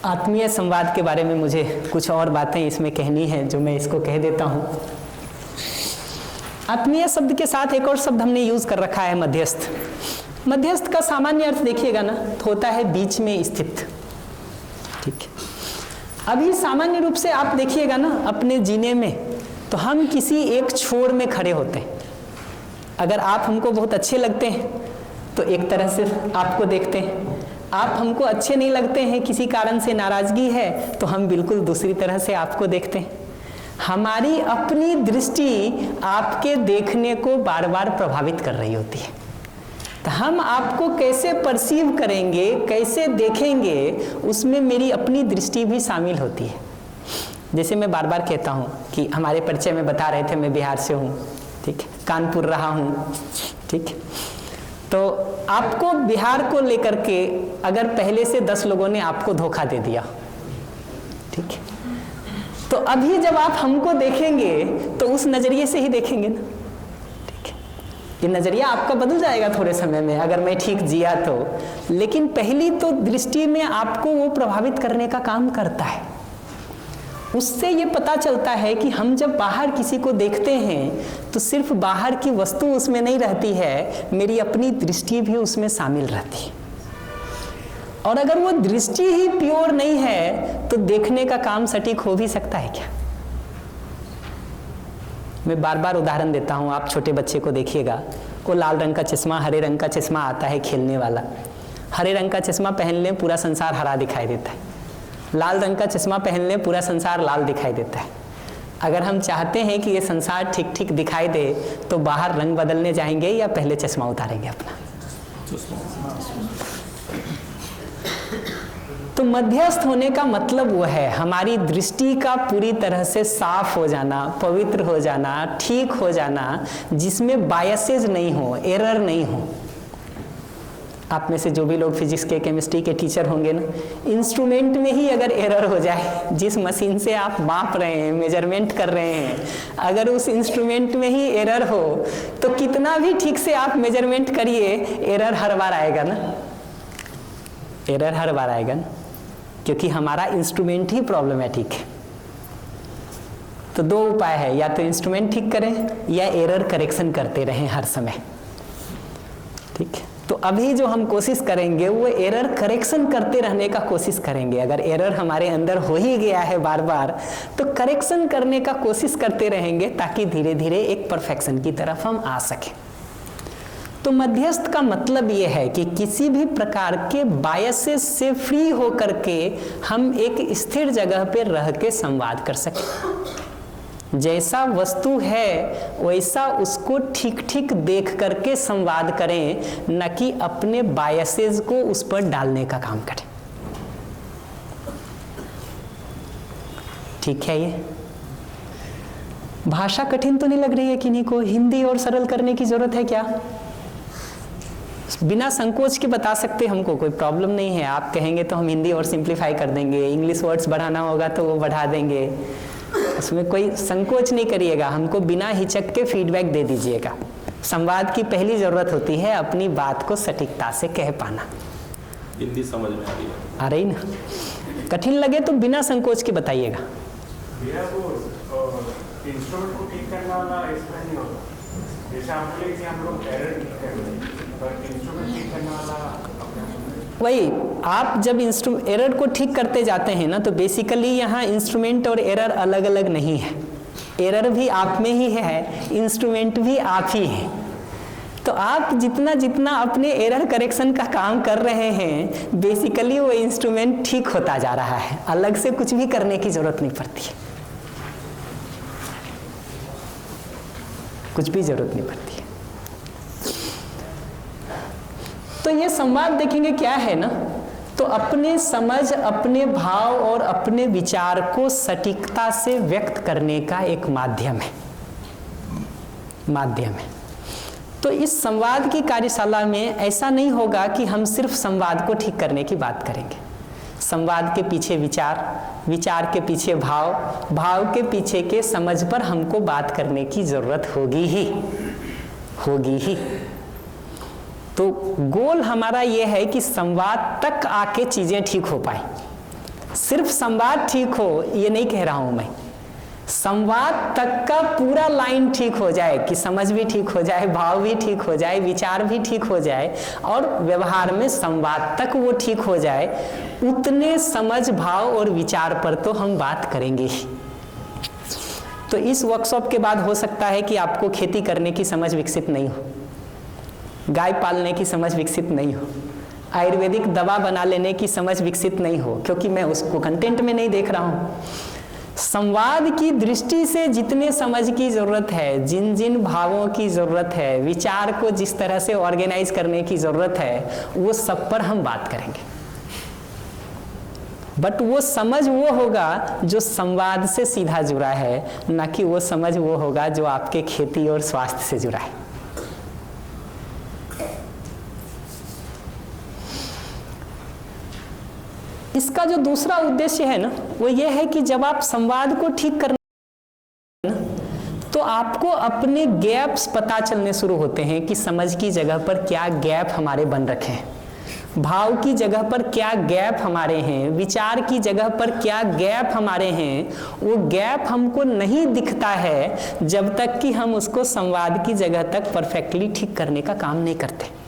आत्मीय संवाद के बारे में मुझे कुछ और बातें इसमें कहनी है, जो मैं इसको कह देता हूं। आत्मीय शब्द के साथ एक और शब्द हमने यूज कर रखा है, मध्यस्थ। मध्यस्थ का सामान्य अर्थ देखिएगा ना, तो होता है बीच में स्थित, ठीक है? अभी सामान्य रूप से आप देखिएगा ना अपने जीने में, तो हम किसी एक छोर में खड़े होते हैं। अगर आप हमको बहुत अच्छे लगते हैं तो एक तरह से आपको देखते हैं, आप हमको अच्छे नहीं लगते हैं, किसी कारण से नाराजगी है, तो हम बिल्कुल दूसरी तरह से आपको देखते हैं। हमारी अपनी दृष्टि आपके देखने को बार बार प्रभावित कर रही होती है। तो हम आपको कैसे परसीव करेंगे, कैसे देखेंगे, उसमें मेरी अपनी दृष्टि भी शामिल होती है। जैसे मैं बार बार कहता हूँ कि हमारे परिचय में बता रहे थे मैं बिहार से हूँ, ठीक है, कानपुर रहा हूँ, ठीक है। तो आपको बिहार को लेकर के अगर पहले से 10 लोगों ने आपको धोखा दे दिया, ठीक है, तो अभी जब आप हमको देखेंगे तो उस नजरिए से ही देखेंगे ना, ठीक है। ये नजरिया आपका बदल जाएगा थोड़े समय में, अगर मैं ठीक जिया तो। लेकिन पहली तो दृष्टि में आपको वो प्रभावित करने का काम करता है। उससे ये पता चलता है कि हम जब बाहर किसी को देखते हैं तो सिर्फ बाहर की वस्तु उसमें नहीं रहती है, मेरी अपनी दृष्टि भी उसमें शामिल रहती है। और अगर वो दृष्टि ही प्योर नहीं है तो देखने का काम सटीक हो भी सकता है क्या? मैं बार बार उदाहरण देता हूँ, आप छोटे बच्चे को देखिएगा, वो लाल रंग का चश्मा, हरे रंग का चश्मा आता है खेलने वाला। हरे रंग का चश्मा पहन ले पूरा संसार हरा दिखाई देता है, लाल रंग का चश्मा पहन ले पूरा संसार लाल दिखाई देता है। अगर हम चाहते हैं कि ये संसार ठीक ठीक दिखाई दे तो बाहर रंग बदलने जाएंगे या पहले चश्मा उतारेंगे अपना? तो मध्यस्थ होने का मतलब वो है हमारी दृष्टि का पूरी तरह से साफ हो जाना, पवित्र हो जाना, ठीक हो जाना, जिसमें बायसेज नहीं हो, एरर नहीं हो। आप में से जो भी लोग फिजिक्स के केमिस्ट्री के टीचर होंगे ना, इंस्ट्रूमेंट में ही अगर एरर हो जाए, जिस मशीन से आप माप रहे हैं, मेजरमेंट कर रहे हैं, अगर उस इंस्ट्रूमेंट में ही एरर हो तो कितना भी ठीक से आप मेजरमेंट करिए, एरर हर बार आएगा ना, एरर हर बार आएगा ना, क्योंकि हमारा इंस्ट्रूमेंट ही प्रॉब्लमेटिक है। तो दो उपाय है, या तो इंस्ट्रूमेंट ठीक करें या एरर करेक्शन करते रहें हर समय। ठीक है, तो अभी जो हम कोशिश करेंगे वो एरर करेक्शन करते रहने का कोशिश करेंगे। अगर एरर हमारे अंदर हो ही गया है बार बार, तो करेक्शन करने का कोशिश करते रहेंगे ताकि धीरे धीरे एक परफेक्शन की तरफ हम आ सकें। तो मध्यस्थ का मतलब ये है कि किसी भी प्रकार के बायसेस से फ्री होकर के हम एक स्थिर जगह पे रह के संवाद कर सकें। जैसा वस्तु है वैसा उसको ठीक ठीक देख करके संवाद करें, न कि अपने बायसेस को उस पर डालने का काम करें। ठीक है, ये भाषा कठिन तो नहीं लग रही है किन्हीं को? हिंदी और सरल करने की जरूरत है क्या? बिना संकोच के बता सकते, हमको कोई प्रॉब्लम नहीं है। आप कहेंगे तो हम हिंदी और सिंप्लीफाई कर देंगे, इंग्लिश वर्ड्स बढ़ाना होगा तो वो बढ़ा देंगे, उसमें कोई संकोच नहीं करिएगा। हमको बिना हिचक के फीडबैक दे दीजिएगा। संवाद की पहली जरूरत होती है अपनी बात को सटीकता से कह पाना। हिंदी समझ में आ रही है? आ रही ना? कठिन लगे तो बिना संकोच के बताइएगा। इंस्ट्रूमेंट को ठीक करने वाला इसमें नहीं होता, जैसे आप बोले कि हम लोग एरर ठीक कर रहे हैं, पर इंस्ट्रूमेंट ठीक करने वाला वही, आप जब एरर को ठीक करते जाते हैं ना, तो बेसिकली यहाँ इंस्ट्रूमेंट और एरर अलग अलग नहीं है। एरर भी आप में ही है, इंस्ट्रूमेंट भी आप ही है। तो आप जितना जितना अपने एरर करेक्शन का काम कर रहे हैं, बेसिकली वो इंस्ट्रूमेंट ठीक होता जा रहा है। अलग से कुछ भी करने की जरूरत नहीं पड़ती है, कुछ भी जरूरत नहीं पड़ती है। तो ये संवाद देखेंगे क्या है ना, तो अपने समझ, अपने भाव और अपने विचार को सटीकता से व्यक्त करने का एक माध्यम है। तो इस संवाद की कार्यशाला में ऐसा नहीं होगा कि हम सिर्फ संवाद को ठीक करने की बात करेंगे। संवाद के पीछे विचार, विचार के पीछे भाव, भाव के पीछे के समझ पर हमको बात करने की जरूरत होगी ही। तो गोल हमारा यह है कि संवाद तक आके चीजें ठीक हो पाए। सिर्फ संवाद ठीक हो ये नहीं कह रहा हूं मैं, संवाद तक का पूरा लाइन ठीक हो जाए, कि समझ भी ठीक हो जाए, भाव भी ठीक हो जाए, विचार भी ठीक हो जाए और व्यवहार में संवाद तक वो ठीक हो जाए। उतने समझ, भाव और विचार पर तो हम बात करेंगे ही। तो इस वर्कशॉप के बाद हो सकता है कि आपको खेती करने की समझ विकसित नहीं हो, गाय पालने की समझ विकसित नहीं हो, आयुर्वेदिक दवा बना लेने की समझ विकसित नहीं हो, क्योंकि मैं उसको कंटेंट में नहीं देख रहा हूँ। संवाद की दृष्टि से जितने समझ की जरूरत है, जिन जिन भावों की जरूरत है, विचार को जिस तरह से ऑर्गेनाइज करने की जरूरत है, वो सब पर हम बात करेंगे। बट वो समझ वो होगा जो संवाद से सीधा जुड़ा है, ना कि वो समझ वो होगा जो आपके खेती और स्वास्थ्य से जुड़ा है। इसका जो दूसरा उद्देश्य है ना, वो ये है कि जब आप संवाद को ठीक करना तो आपको अपने गैप्स पता चलने शुरू होते हैं कि समझ की जगह पर क्या गैप हमारे बन रखे हैं, भाव की जगह पर क्या गैप हमारे हैं, विचार की जगह पर क्या गैप हमारे हैं। वो गैप हमको नहीं दिखता है जब तक कि हम उसको संवाद की जगह तक परफेक्टली ठीक करने का काम नहीं करते।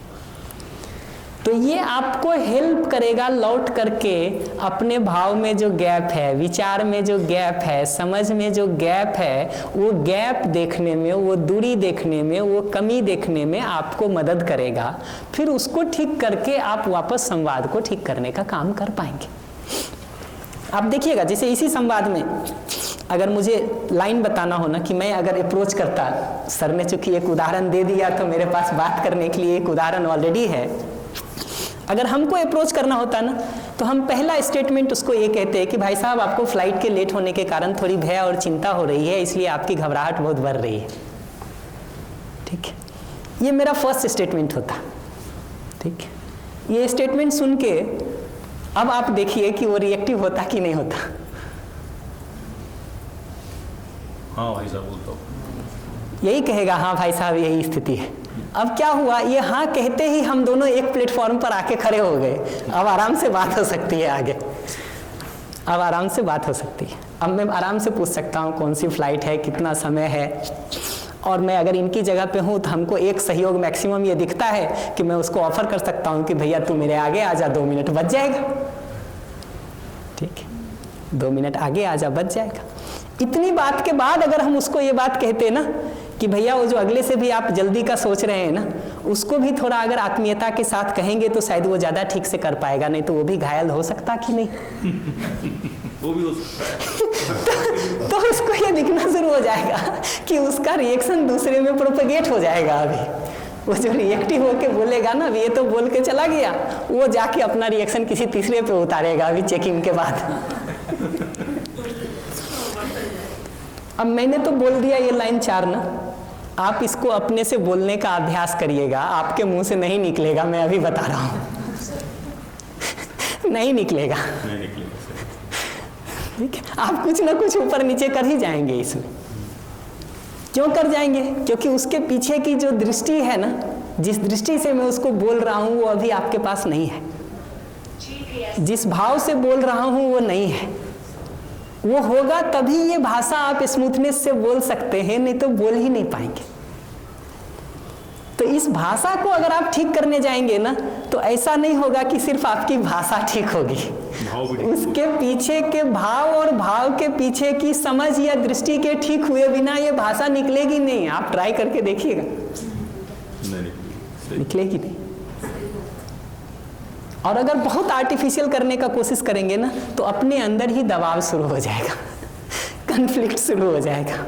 तो ये आपको हेल्प करेगा लौट करके अपने भाव में जो गैप है, विचार में जो गैप है, समझ में जो गैप है, वो गैप देखने में, वो दूरी देखने में, वो कमी देखने में आपको मदद करेगा। फिर उसको ठीक करके आप वापस संवाद को ठीक करने का काम कर पाएंगे। आप देखिएगा, जैसे इसी संवाद में अगर मुझे लाइन बताना हो ना, कि मैं अगर अप्रोच करता, सर ने चूंकि एक उदाहरण दे दिया तो मेरे पास बात करने के लिए एक उदाहरण ऑलरेडी है। अगर हमको अप्रोच करना होता ना, तो हम पहला स्टेटमेंट उसको ये कहते हैं कि भाई साहब, आपको फ्लाइट के लेट होने के कारण थोड़ी भय और चिंता हो रही है, इसलिए आपकी घबराहट बहुत बढ़ रही है। ठीक है, ये मेरा फर्स्ट स्टेटमेंट होता। ठीक है, ये स्टेटमेंट सुन के अब आप देखिए कि वो रिएक्टिव होता कि नहीं होता। हाँ भाई साहब बोलता हूँ, यही कहेगा हाँ भाई साहब यही स्थिति है। अब क्या हुआ, ये हाँ कहते ही हम दोनों एक प्लेटफॉर्म पर आके खड़े हो गए। अब आराम से बात हो सकती है आगे, अब आराम से बात हो सकती है। अब मैं आराम से पूछ सकता हूँ कौन सी फ्लाइट है, कितना समय है, और मैं अगर इनकी जगह पे हूँ तो हमको एक सहयोग मैक्सिमम ये दिखता है कि मैं उसको ऑफर कर सकता हूँ कि भैया तू मेरे आगे आ जा, 2 मिनट बच जाएगा। ठीक है, 2 मिनट आगे आ जा, बच जाएगा। इतनी बात के बाद अगर हम उसको ये बात कहते ना कि भैया वो जो अगले से भी आप जल्दी का सोच रहे हैं ना, उसको भी थोड़ा अगर आत्मीयता के साथ कहेंगे तो शायद वो ज़्यादा ठीक से कर पाएगा, नहीं तो वो भी घायल हो सकता कि नहीं। वो भी हो सकता है। तो उसको ये दिखना शुरू हो जाएगा कि उसका रिएक्शन दूसरे में प्रोपेगेट हो जाएगा। अभी वो जो रिएक्टिव होके बोलेगा ना, ये तो बोल के चला गया, वो जाके अपना रिएक्शन किसी तीसरे पे उतारेगा अभी चेकिंग के बाद। अब मैंने तो बोल दिया ये लाइन 4 ना, आप इसको अपने से बोलने का अभ्यास करिएगा। आपके मुंह से नहीं निकलेगा, मैं अभी बता रहा हूँ। नहीं निकलेगा, नहीं निकलेगा। ठीक है, आप कुछ ना कुछ ऊपर नीचे कर ही जाएंगे इसमें। क्यों कर जाएंगे? क्योंकि उसके पीछे की जो दृष्टि है ना, जिस दृष्टि से मैं उसको बोल रहा हूँ वो अभी आपके पास नहीं है। जिस भाव से बोल रहा हूँ वो नहीं है। वो होगा तभी ये भाषा आप स्मूथनेस से बोल सकते हैं, नहीं तो बोल ही नहीं पाएंगे। तो इस भाषा को अगर आप ठीक करने जाएंगे ना, तो ऐसा नहीं होगा कि सिर्फ आपकी भाषा ठीक होगी, उसके पीछे के भाव और भाव के पीछे की समझ या दृष्टि के ठीक हुए बिना ये भाषा निकलेगी नहीं। आप ट्राई करके देखिएगा, निकलेगी नहीं। और अगर बहुत आर्टिफिशियल करने का कोशिश करेंगे ना, तो अपने अंदर ही दबाव शुरू हो जाएगा, कन्फ्लिक्ट शुरू हो जाएगा।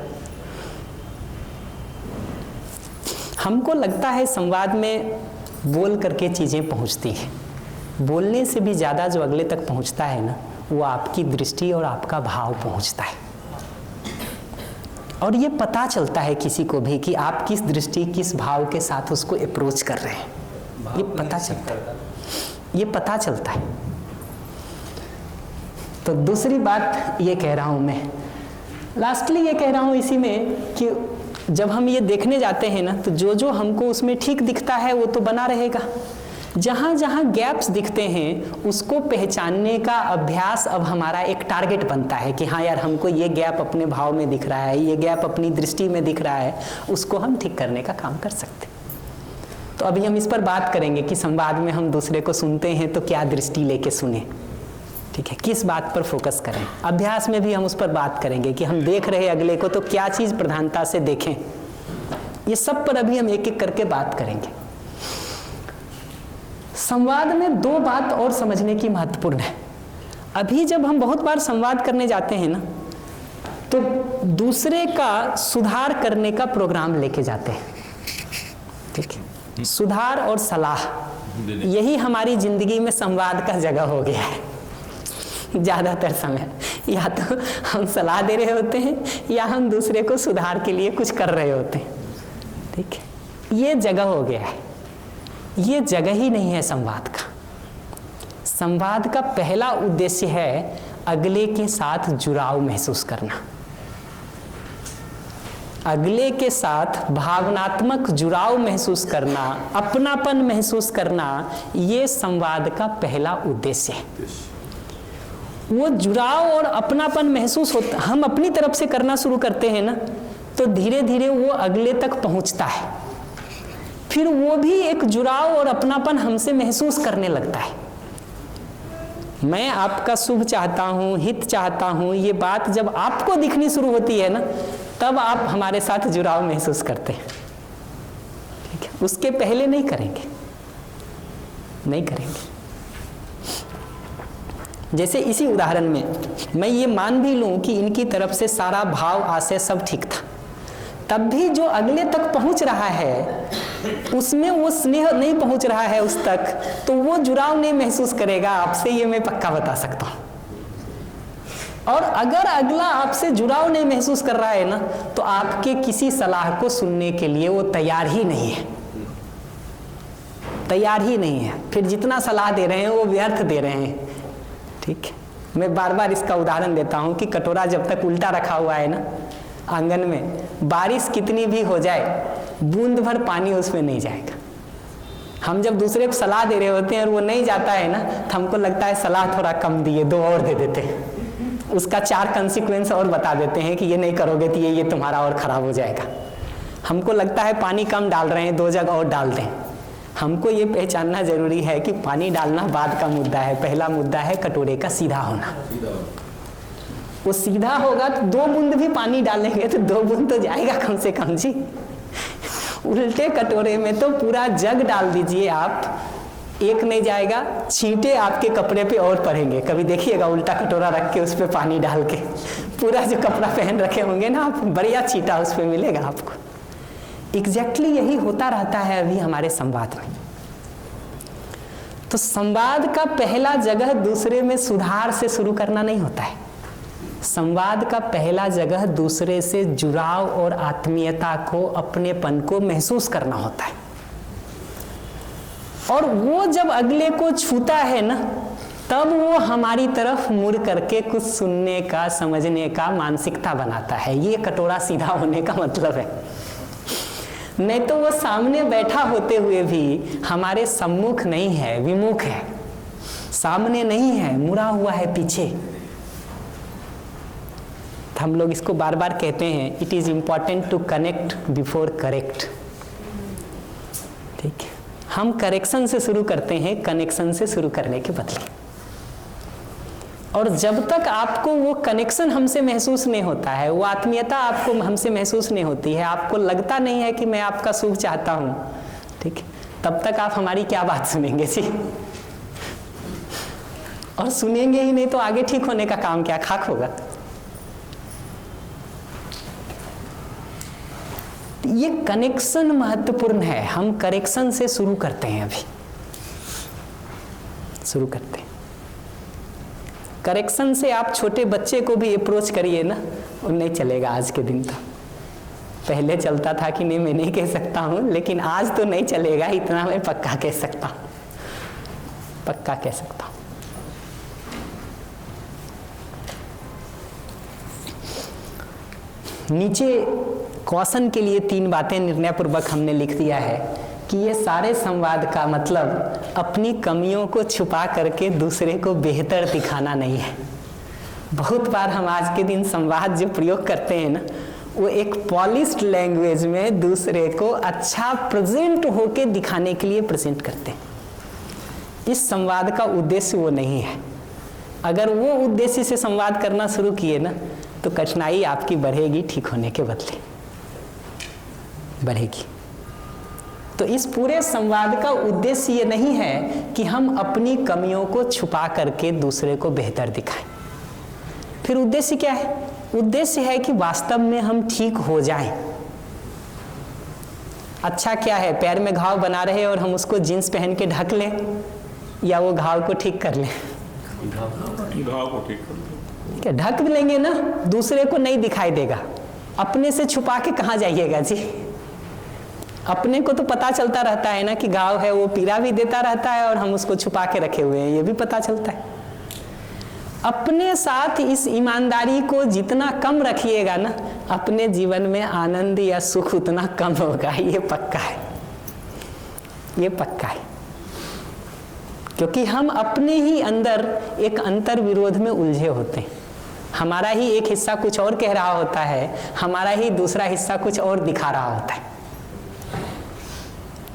हमको लगता है संवाद में बोल करके चीज़ें पहुंचती हैं। बोलने से भी ज़्यादा जो अगले तक पहुंचता है ना, वो आपकी दृष्टि और आपका भाव पहुंचता है। और ये पता चलता है किसी को भी कि आप किस दृष्टि किस भाव के साथ उसको अप्रोच कर रहे हैं, ये पता चलता है, ये पता चलता है। तो दूसरी बात ये कह रहा हूँ मैं, लास्टली ये कह रहा हूँ इसी में कि जब हम ये देखने जाते हैं ना, तो जो जो हमको उसमें ठीक दिखता है वो तो बना रहेगा। जहाँ जहाँ गैप्स दिखते हैं उसको पहचानने का अभ्यास अब हमारा एक टारगेट बनता है कि हाँ यार, हमको ये गैप अपने भाव में दिख रहा है, ये गैप अपनी दृष्टि में दिख रहा है, उसको हम ठीक करने का काम कर सकते हैं। तो अभी हम इस पर बात करेंगे कि संवाद में हम दूसरे को सुनते हैं तो क्या दृष्टि लेके सुने, ठीक है, किस बात पर फोकस करें। अभ्यास में भी हम उस पर बात करेंगे कि हम देख रहे अगले को तो क्या चीज़ प्रधानता से देखें। ये सब पर अभी हम एक एक करके बात करेंगे। संवाद में 2 बात और समझने की महत्वपूर्ण है। अभी जब हम बहुत बार संवाद करने जाते हैं ना, तो दूसरे का सुधार करने का प्रोग्राम लेके जाते हैं, ठीक है। सुधार और सलाह, यही हमारी जिंदगी में संवाद का जगह हो गया है। ज़्यादातर समय या तो हम सलाह दे रहे होते हैं या हम दूसरे को सुधार के लिए कुछ कर रहे होते हैं, ठीक है। ये जगह हो गया है, ये जगह ही नहीं है संवाद का। संवाद का पहला उद्देश्य है अगले के साथ जुड़ाव महसूस करना, अगले के साथ भावनात्मक जुड़ाव महसूस करना, अपनापन महसूस करना, ये संवाद का पहला उद्देश्य है। वो जुड़ाव और अपनापन महसूस होता, हम अपनी तरफ से करना शुरू करते हैं ना, तो धीरे धीरे वो अगले तक पहुंचता है, फिर वो भी एक जुड़ाव और अपनापन हमसे महसूस करने लगता है। मैं आपका शुभ चाहता हूँ, हित चाहता हूँ, ये बात जब आपको दिखनी शुरू होती है ना, तब आप हमारे साथ जुड़ाव महसूस करते हैं, ठीक है। उसके पहले नहीं करेंगे, नहीं करेंगे। जैसे इसी उदाहरण में मैं ये मान भी लूं कि इनकी तरफ से सारा भाव आशय सब ठीक था, तब भी जो अगले तक पहुंच रहा है उसमें वो स्नेह नहीं पहुंच रहा है उस तक, तो वो जुड़ाव नहीं महसूस करेगा आपसे, ये मैं पक्का बता सकता हूं। और अगर अगला आपसे जुड़ाव नहीं महसूस कर रहा है ना, तो आपके किसी सलाह को सुनने के लिए वो तैयार ही नहीं है। तैयार ही नहीं है, फिर जितना सलाह दे रहे हैं वो व्यर्थ दे रहे हैं। ठीक है, मैं बार बार इसका उदाहरण देता हूँ कि कटोरा जब तक उल्टा रखा हुआ है ना आंगन में, बारिश कितनी भी हो जाए बूंद भर पानी उसमें नहीं जाएगा। हम जब दूसरे को सलाह दे रहे होते हैं और वो नहीं जाता है ना, तो हमको लगता है सलाह थोड़ा कम दिए, 2 और दे देते हैं, उसका 4 कंसिक्वेंस और बता देते हैं कि ये नहीं करोगे तो ये तुम्हारा और खराब हो जाएगा। हमको लगता है पानी कम डाल रहे हैं, 2 जग और डाल दें। हमको ये पहचानना जरूरी है कि पानी डालना बाद का मुद्दा है, पहला मुद्दा है कटोरे का सीधा होना। वो सीधा होगा तो 2 बूंद भी पानी डालेंगे तो 2 बूंद तो जाएगा कम से कम जी। उल्टे कटोरे में तो पूरा जग डाल दीजिए आप, 1 नहीं जाएगा, छींटे आपके कपड़े पे और पड़ेंगे। कभी देखिएगा उल्टा कटोरा रख के उस पर पानी डाल के, पूरा जो कपड़ा पहन रखे होंगे ना आप, बढ़िया छींटा उस पर मिलेगा आपको। एग्जैक्टली यही होता रहता है अभी हमारे संवाद में। तो संवाद का पहला जगह दूसरे में सुधार से शुरू करना नहीं होता है। संवाद का पहला जगह दूसरे से जुड़ाव और आत्मीयता को, अपनेपन को महसूस करना होता है। और वो जब अगले को छूता है ना, तब वो हमारी तरफ मुड़ करके कुछ सुनने का, समझने का मानसिकता बनाता है। ये कटोरा सीधा होने का मतलब है। नहीं तो वो सामने बैठा होते हुए भी हमारे सम्मुख नहीं है, विमुख है, सामने नहीं है, मुड़ा हुआ है पीछे। हम लोग इसको बार बार कहते हैं, it is important to connect before correct. ठीक है, हम करेक्शन से शुरू करते हैं कनेक्शन से शुरू करने के बदले। और जब तक आपको वो कनेक्शन हमसे महसूस नहीं होता है, वो आत्मीयता आपको हमसे महसूस नहीं होती है, आपको लगता नहीं है कि मैं आपका सुख चाहता हूं, ठीक है, तब तक आप हमारी क्या बात सुनेंगे जी? और सुनेंगे ही नहीं तो आगे ठीक होने का काम क्या, खाक होगा। ये कनेक्शन महत्वपूर्ण है। हम करेक्शन से शुरू करते हैं, अभी शुरू करते हैं। करेक्शन से आप छोटे बच्चे को भी अप्रोच करिए ना, वो नहीं चलेगा आज के दिन। तो पहले चलता था कि नहीं, मैं नहीं कह सकता हूँ, लेकिन आज तो नहीं चलेगा, इतना मैं पक्का कह सकता हूँ, पक्का कह सकता हूँ। नीचे क्वेश्चन के लिए 3 बातें निर्णयपूर्वक हमने लिख दिया है कि ये सारे संवाद का मतलब अपनी कमियों को छुपा करके दूसरे को बेहतर दिखाना नहीं है। बहुत बार हम आज के दिन संवाद जो प्रयोग करते हैं ना, वो एक पॉलिश्ड लैंग्वेज में दूसरे को अच्छा प्रेजेंट होके दिखाने के लिए प्रेजेंट करते हैं। इस संवाद का उद्देश्य वो नहीं है। अगर वो उद्देश्य से संवाद करना शुरू किए ना, तो कठिनाई आपकी बढ़ेगी, ठीक होने के बदले बढ़ेगी। तो इस पूरे संवाद का उद्देश्य ये नहीं है कि हम अपनी कमियों को छुपा करके दूसरे को बेहतर दिखाएं। फिर उद्देश्य क्या है? उद्देश्य है कि वास्तव में हम ठीक हो जाएं। अच्छा क्या है, पैर में घाव बना रहे और हम उसको जींस पहन के ढक लें, या वो घाव को ठीक कर लें? घाव को ठीक कर लें। ठीक है, ढक लेंगे ना, दूसरे को नहीं दिखाई देगा। अपने से छुपा के कहाँ जाइएगा जी? अपने को तो पता चलता रहता है ना कि घाव है, वो पीड़ा भी देता रहता है और हम उसको छुपा के रखे हुए हैं, ये भी पता चलता है। अपने साथ इस ईमानदारी को जितना कम रखिएगा ना, अपने जीवन में आनंद या सुख उतना कम होगा, ये पक्का है, ये पक्का है। क्योंकि हम अपने ही अंदर एक अंतर विरोध में उलझे होते हैं। हमारा ही एक हिस्सा कुछ और कह रहा होता है, हमारा ही दूसरा हिस्सा कुछ और दिखा रहा होता है।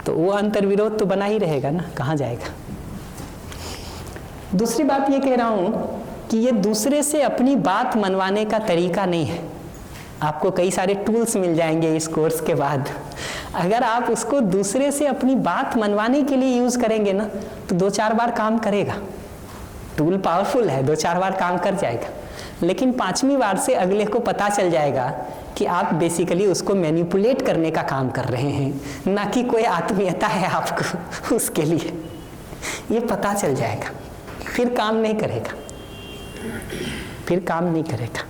तो वो अंतर विरोध तो बना ही रहेगा ना, कहाँ जाएगा। दूसरी बात ये कह रहा हूँ कि ये दूसरे से अपनी बात मनवाने का तरीका नहीं है। आपको कई सारे टूल्स मिल जाएंगे इस कोर्स के बाद। अगर आप उसको दूसरे से अपनी बात मनवाने के लिए यूज करेंगे ना, तो 2-4 बार काम करेगा। टूल पावरफुल है, 2-4 बार काम कर जाएगा, लेकिन 5वीं बार से अगले को पता चल जाएगा कि आप बेसिकली उसको मैनिपुलेट करने का काम कर रहे हैं, ना कि कोई आत्मीयता है आपको उसके लिए। ये पता चल जाएगा, फिर काम नहीं करेगा, फिर काम नहीं करेगा।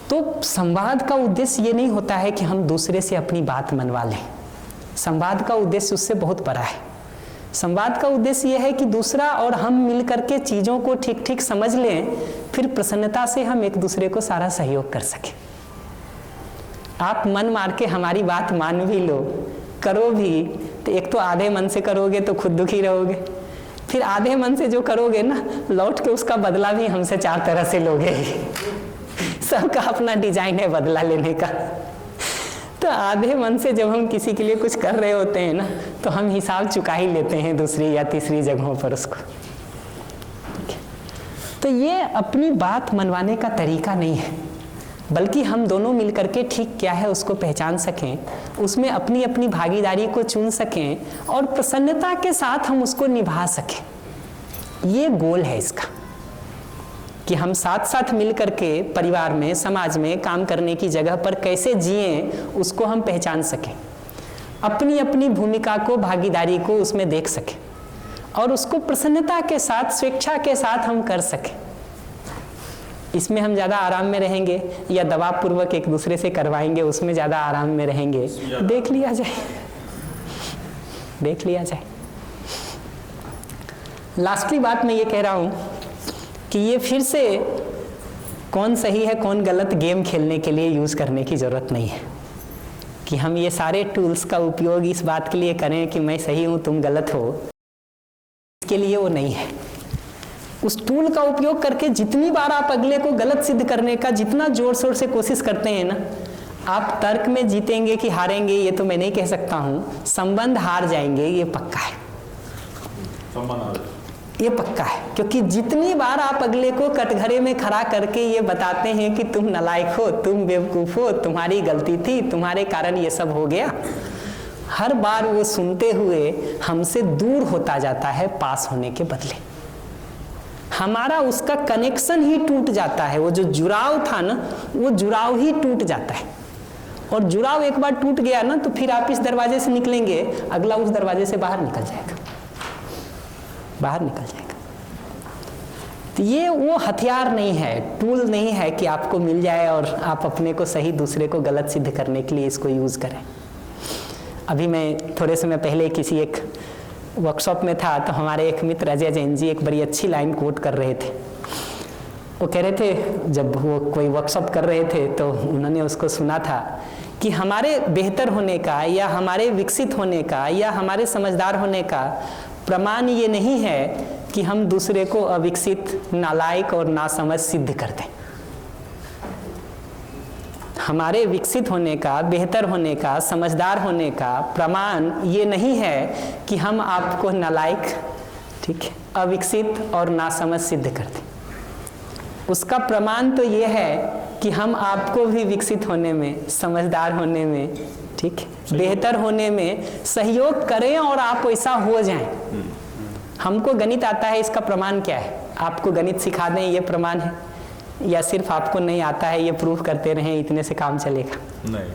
तो संवाद का उद्देश्य ये नहीं होता है कि हम दूसरे से अपनी बात मनवा लें। संवाद का उद्देश्य उससे बहुत बड़ा है। संवाद का उद्देश्य यह है कि दूसरा और हम मिलकर के चीज़ों को ठीक ठीक समझ लें, फिर प्रसन्नता से हम एक दूसरे को सारा सहयोग कर सकें। आप मन मार के हमारी बात मान भी लो, करो भी, तो एक तो आधे मन से करोगे तो खुद दुखी रहोगे, फिर आधे मन से जो करोगे ना, लौट के उसका बदला भी हमसे 4 तरह से लोगे ही। सबका अपना डिजाइन है बदला लेने का। तो आधे मन से जब हम किसी के लिए कुछ कर रहे होते हैं ना, तो हम हिसाब चुका ही लेते हैं दूसरी या तीसरी जगहों पर उसको। तो ये अपनी बात मनवाने का तरीका नहीं है, बल्कि हम दोनों मिलकर के ठीक क्या है उसको पहचान सकें, उसमें अपनी अपनी भागीदारी को चुन सकें और प्रसन्नता के साथ हम उसको निभा सकें। ये गोल है इसका, कि हम साथ साथ मिलकर के परिवार में, समाज में काम करने की जगह पर कैसे जिएं, उसको हम पहचान सकें, अपनी अपनी भूमिका को, भागीदारी को उसमें देख सकें और उसको प्रसन्नता के साथ, स्वेच्छा के साथ हम कर सकें। इसमें हम ज़्यादा आराम में रहेंगे या दबाव पूर्वक एक दूसरे से करवाएंगे, उसमें ज़्यादा आराम में रहेंगे, देख लिया जाए, देख लिया जाए। लास्टली बात मैं ये कह रहा हूँ कि ये फिर से कौन सही है कौन गलत गेम खेलने के लिए यूज़ करने की ज़रूरत नहीं है, कि हम ये सारे टूल्स का उपयोग इस बात के लिए करें कि मैं सही हूँ तुम गलत हो, इसके लिए वो नहीं है। उस टूल का उपयोग करके जितनी बार आप अगले को गलत सिद्ध करने का जितना जोर शोर से कोशिश करते हैं ना, आप तर्क में जीतेंगे कि हारेंगे ये तो मैं नहीं कह सकता हूँ, संबंध हार जाएंगे, ये पक्का है, ये पक्का है। क्योंकि जितनी बार आप अगले को कटघरे में खड़ा करके ये बताते हैं कि तुम नालायक हो, तुम बेवकूफ़ हो, तुम्हारी गलती थी, तुम्हारे कारण ये सब हो गया, हर बार वो सुनते हुए हमसे दूर होता जाता है पास होने के बदले। हमारा उसका कनेक्शन ही टूट जाता है, वो जो जुड़ाव था ना, वो जुड़ाव ही टूट जाता है। और जुड़ाव एक बार टूट गया ना, तो फिर आप इस दरवाजे से निकलेंगे, अगला उस दरवाजे से बाहर निकल जाएगा, बाहर निकल जाएगा। तो ये वो हथियार नहीं है, टूल नहीं है कि आपको मिल जाए और आप अपने को सही, दूसरे को गलत सिद्ध करने के लिए इसको यूज़ करें। अभी मैं थोड़े समय पहले किसी एक वर्कशॉप में था, तो हमारे एक मित्र अजय जैन जी एक बड़ी अच्छी लाइन कोट कर रहे थे। वो कह रहे थे, जब वो कोई वर्कशॉप कर रहे थे तो उन्होंने उसको सुना था कि हमारे बेहतर होने का या हमारे विकसित होने का या हमारे समझदार होने का प्रमाण ये नहीं है कि हम दूसरे को अविकसित, नालायक और नासमझ सिद्ध कर दें। हमारे विकसित होने का, बेहतर होने का, समझदार होने का प्रमाण ये नहीं है कि हम आपको नालायक, ठीक है, अविकसित और नासमझ सिद्ध कर दें। उसका प्रमाण तो ये है कि हम आपको भी विकसित होने में, समझदार होने में, ठीक है, बेहतर होने में सहयोग करें और आप वैसा हो जाएं। हमको गणित आता है, इसका प्रमाण क्या है? आपको गणित सिखा दें, ये प्रमाण है? या सिर्फ आपको नहीं आता है ये प्रूफ करते रहें, इतने से काम चलेगा? नहीं,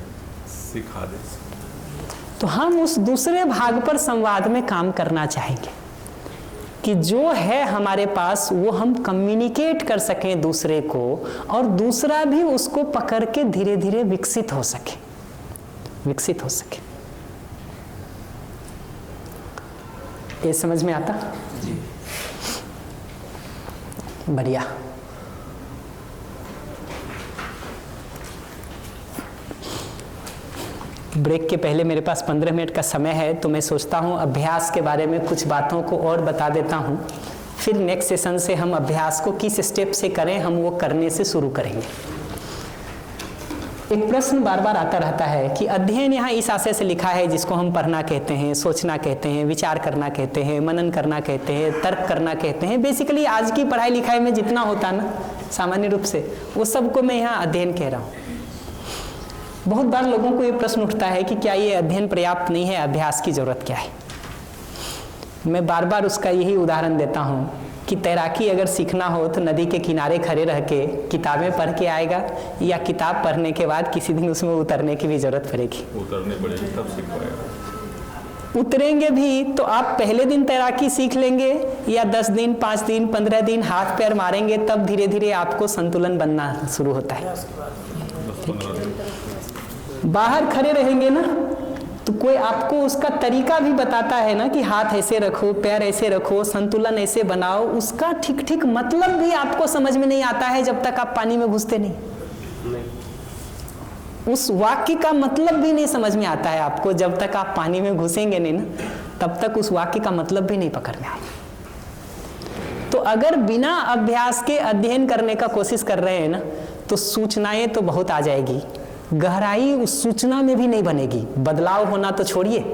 सिखा दे। तो हम उस दूसरे भाग पर संवाद में काम करना चाहेंगे कि जो है हमारे पास वो हम कम्युनिकेट कर सकें दूसरे को, और दूसरा भी उसको पकड़ के धीरे धीरे विकसित हो सके, विकसित हो सके। ये समझ में आता? जी। बढ़िया। ब्रेक के पहले मेरे पास 15 मिनट का समय है, तो मैं सोचता हूँ अभ्यास के बारे में कुछ बातों को और बता देता हूँ। फिर नेक्स्ट सेशन से हम अभ्यास को किस स्टेप से करें, हम वो करने से शुरू करेंगे। एक प्रश्न बार बार आता रहता है कि अध्ययन यहाँ इस आशय से लिखा है जिसको हम पढ़ना कहते हैं, सोचना कहते हैं, विचार करना कहते हैं, मनन करना कहते हैं, तर्क करना कहते हैं। बेसिकली आज की पढ़ाई लिखाई में जितना होता ना सामान्य रूप से, वो सबको मैं यहाँ अध्ययन कह रहा हूँ। बहुत बार लोगों को ये प्रश्न उठता है कि क्या ये अध्ययन पर्याप्त नहीं है, अभ्यास की जरूरत क्या है? मैं बार बार उसका यही उदाहरण देता हूँ कि तैराकी अगर सीखना हो तो नदी के किनारे खड़े रह के किताबें पढ़ के आएगा, या किताब पढ़ने के बाद किसी दिन उसमें उतरने की भी जरूरत पड़ेगी? उतरने पड़ेगी, तब सीख पाएगा। उतरेंगे भी तो आप पहले दिन तैराकी सीख लेंगे, या 10 दिन, 5 दिन, 15 दिन हाथ पैर मारेंगे, तब धीरे धीरे आपको संतुलन बनना शुरू होता है। बाहर खड़े रहेंगे ना, तो कोई आपको उसका तरीका भी बताता है ना कि हाथ ऐसे रखो, पैर ऐसे रखो, संतुलन ऐसे बनाओ, उसका ठीक ठीक मतलब भी आपको समझ में नहीं आता है जब तक आप पानी में घुसते नहीं। उस वाक्य का मतलब भी नहीं समझ में आता है आपको जब तक आप पानी में घुसेंगे नहीं ना, तब तक उस वाक्य का मतलब भी नहीं पकड़ में आएगा। तो अगर बिना अभ्यास के अध्ययन करने का कोशिश कर रहे हैं ना, तो सूचनाएं तो बहुत आ जाएगी, गहराई उस सूचना में भी नहीं बनेगी। बदलाव होना तो छोड़िए,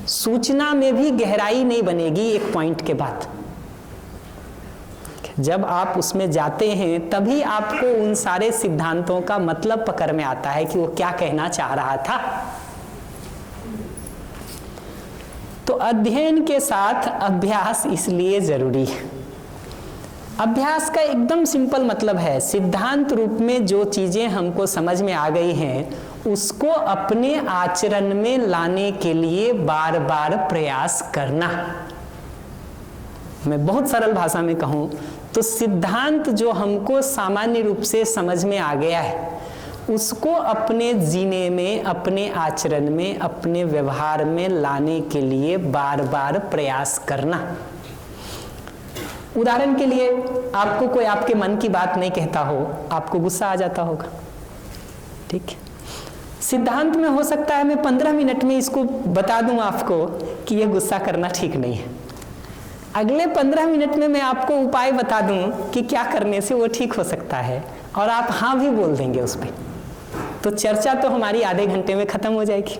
सूचना में भी गहराई नहीं बनेगी एक पॉइंट के बाद। जब आप उसमें जाते हैं तभी आपको उन सारे सिद्धांतों का मतलब पकड़ में आता है कि वो क्या कहना चाह रहा था। तो अध्ययन के साथ अभ्यास इसलिए जरूरी है। अभ्यास का एकदम सिंपल मतलब है, सिद्धांत रूप में जो चीजें हमको समझ में आ गई हैं उसको अपने आचरण में लाने के लिए बार बार प्रयास करना। मैं बहुत सरल भाषा में कहूं तो सिद्धांत जो हमको सामान्य रूप से समझ में आ गया है उसको अपने जीने में, अपने आचरण में, अपने व्यवहार में लाने के लिए बार बार प्रयास करना। उदाहरण के लिए, आपको कोई आपके मन की बात नहीं कहता हो, आपको गुस्सा आ जाता होगा, ठीक है। सिद्धांत में हो सकता है मैं 15 मिनट में इसको बता दूं आपको कि ये गुस्सा करना ठीक नहीं है। अगले 15 मिनट में मैं आपको उपाय बता दूं कि क्या करने से वो ठीक हो सकता है, और आप हाँ भी बोल देंगे उस पर, तो चर्चा तो हमारी आधे घंटे में खत्म हो जाएगी।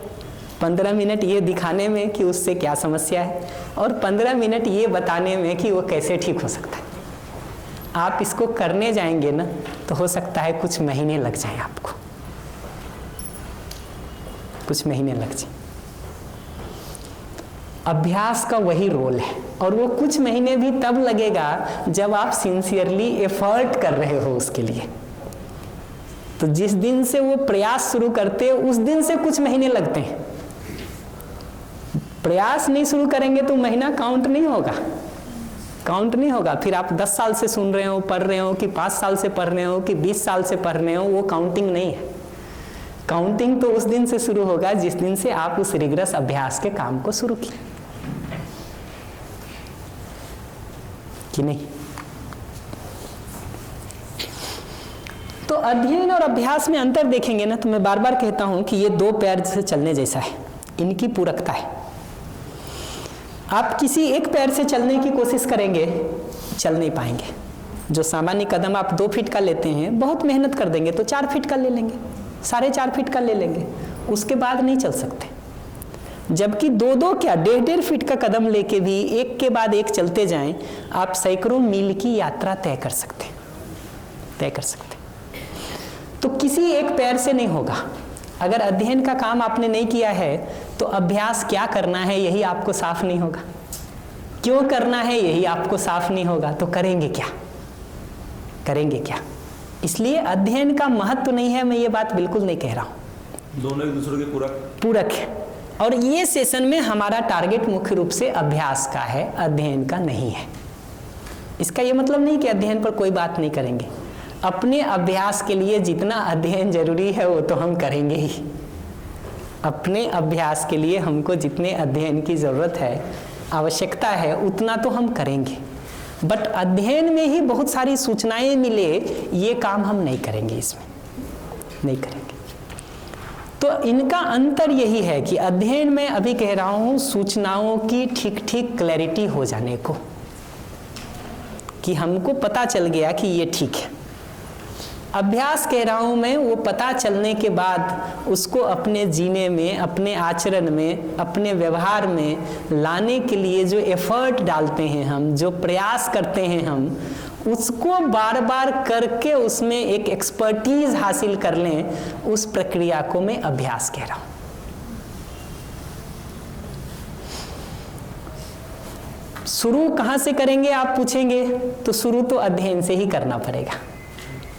15 मिनट ये दिखाने में कि उससे क्या समस्या है, और 15 मिनट ये बताने में कि वो कैसे ठीक हो सकता है। आप इसको करने जाएंगे ना तो हो सकता है कुछ महीने लग जाए, आपको कुछ महीने लग जाए। अभ्यास का वही रोल है, और वो कुछ महीने भी तब लगेगा जब आप सिंसियरली एफर्ट कर रहे हो उसके लिए। तो जिस दिन से वो प्रयास शुरू करते हैं उस दिन से कुछ महीने लगते हैं। प्रयास नहीं शुरू करेंगे तो महीना काउंट नहीं होगा, काउंट नहीं होगा। फिर आप 10 साल से सुन रहे हो, पढ़ रहे हो, कि 5 साल से पढ़ रहे हो, कि 20 साल से पढ़ रहे हो, वो काउंटिंग नहीं है। काउंटिंग तो उस दिन से शुरू होगा जिस दिन से आप उस रिगरस अभ्यास के काम को शुरू किए, कि नहीं। तो अध्ययन और अभ्यास में अंतर देखेंगे ना तो मैं बार बार कहता हूं कि ये 2 पैर से चलने जैसा है, इनकी पूरकता है। आप किसी एक पैर से चलने की कोशिश करेंगे, चल नहीं पाएंगे। जो सामान्य कदम आप 2 फीट का लेते हैं, बहुत मेहनत कर देंगे तो 4 फीट का ले लेंगे, 4.5 फीट का ले लेंगे, उसके बाद नहीं चल सकते। जबकि 2-2 क्या 1.5 फीट का कदम लेके भी एक के बाद एक चलते जाएं, आप सैकड़ों मील की यात्रा तय कर सकते हैं। तो किसी एक पैर से नहीं होगा। अगर अध्ययन का काम आपने नहीं किया है तो अभ्यास क्या करना है यही आपको साफ नहीं होगा, क्यों करना है यही आपको साफ नहीं होगा, तो करेंगे क्या। इसलिए अध्ययन का महत्व नहीं है, मैं ये बात बिल्कुल नहीं कह रहा हूं, दोनों एक दूसरे के पूरक है। और ये सेशन में हमारा टारगेट मुख्य रूप से अभ्यास का है, अध्ययन का नहीं है। इसका ये मतलब नहीं कि अध्ययन पर कोई बात नहीं करेंगे। अपने अभ्यास के लिए जितना अध्ययन जरूरी है वो तो हम करेंगे ही। अपने अभ्यास के लिए हमको जितने अध्ययन की जरूरत है, आवश्यकता है, उतना तो हम करेंगे। बट अध्ययन में ही बहुत सारी सूचनाएं मिले, ये काम हम नहीं करेंगे, इसमें नहीं करेंगे। तो इनका अंतर यही है कि अध्ययन में अभी कह रहा हूं सूचनाओं की ठीक ठीक क्लैरिटी हो जाने को, कि हमको पता चल गया कि ये ठीक है। अभ्यास कह रहा हूं मैं, वो पता चलने के बाद उसको अपने जीने में, अपने आचरण में, अपने व्यवहार में लाने के लिए जो एफर्ट डालते हैं हम, जो प्रयास करते हैं हम, उसको बार बार करके उसमें एक एक्सपर्टीज हासिल कर लें, उस प्रक्रिया को मैं अभ्यास कह रहा हूं। शुरू कहां से करेंगे आप पूछेंगे, तो शुरू तो अध्ययन से ही करना पड़ेगा।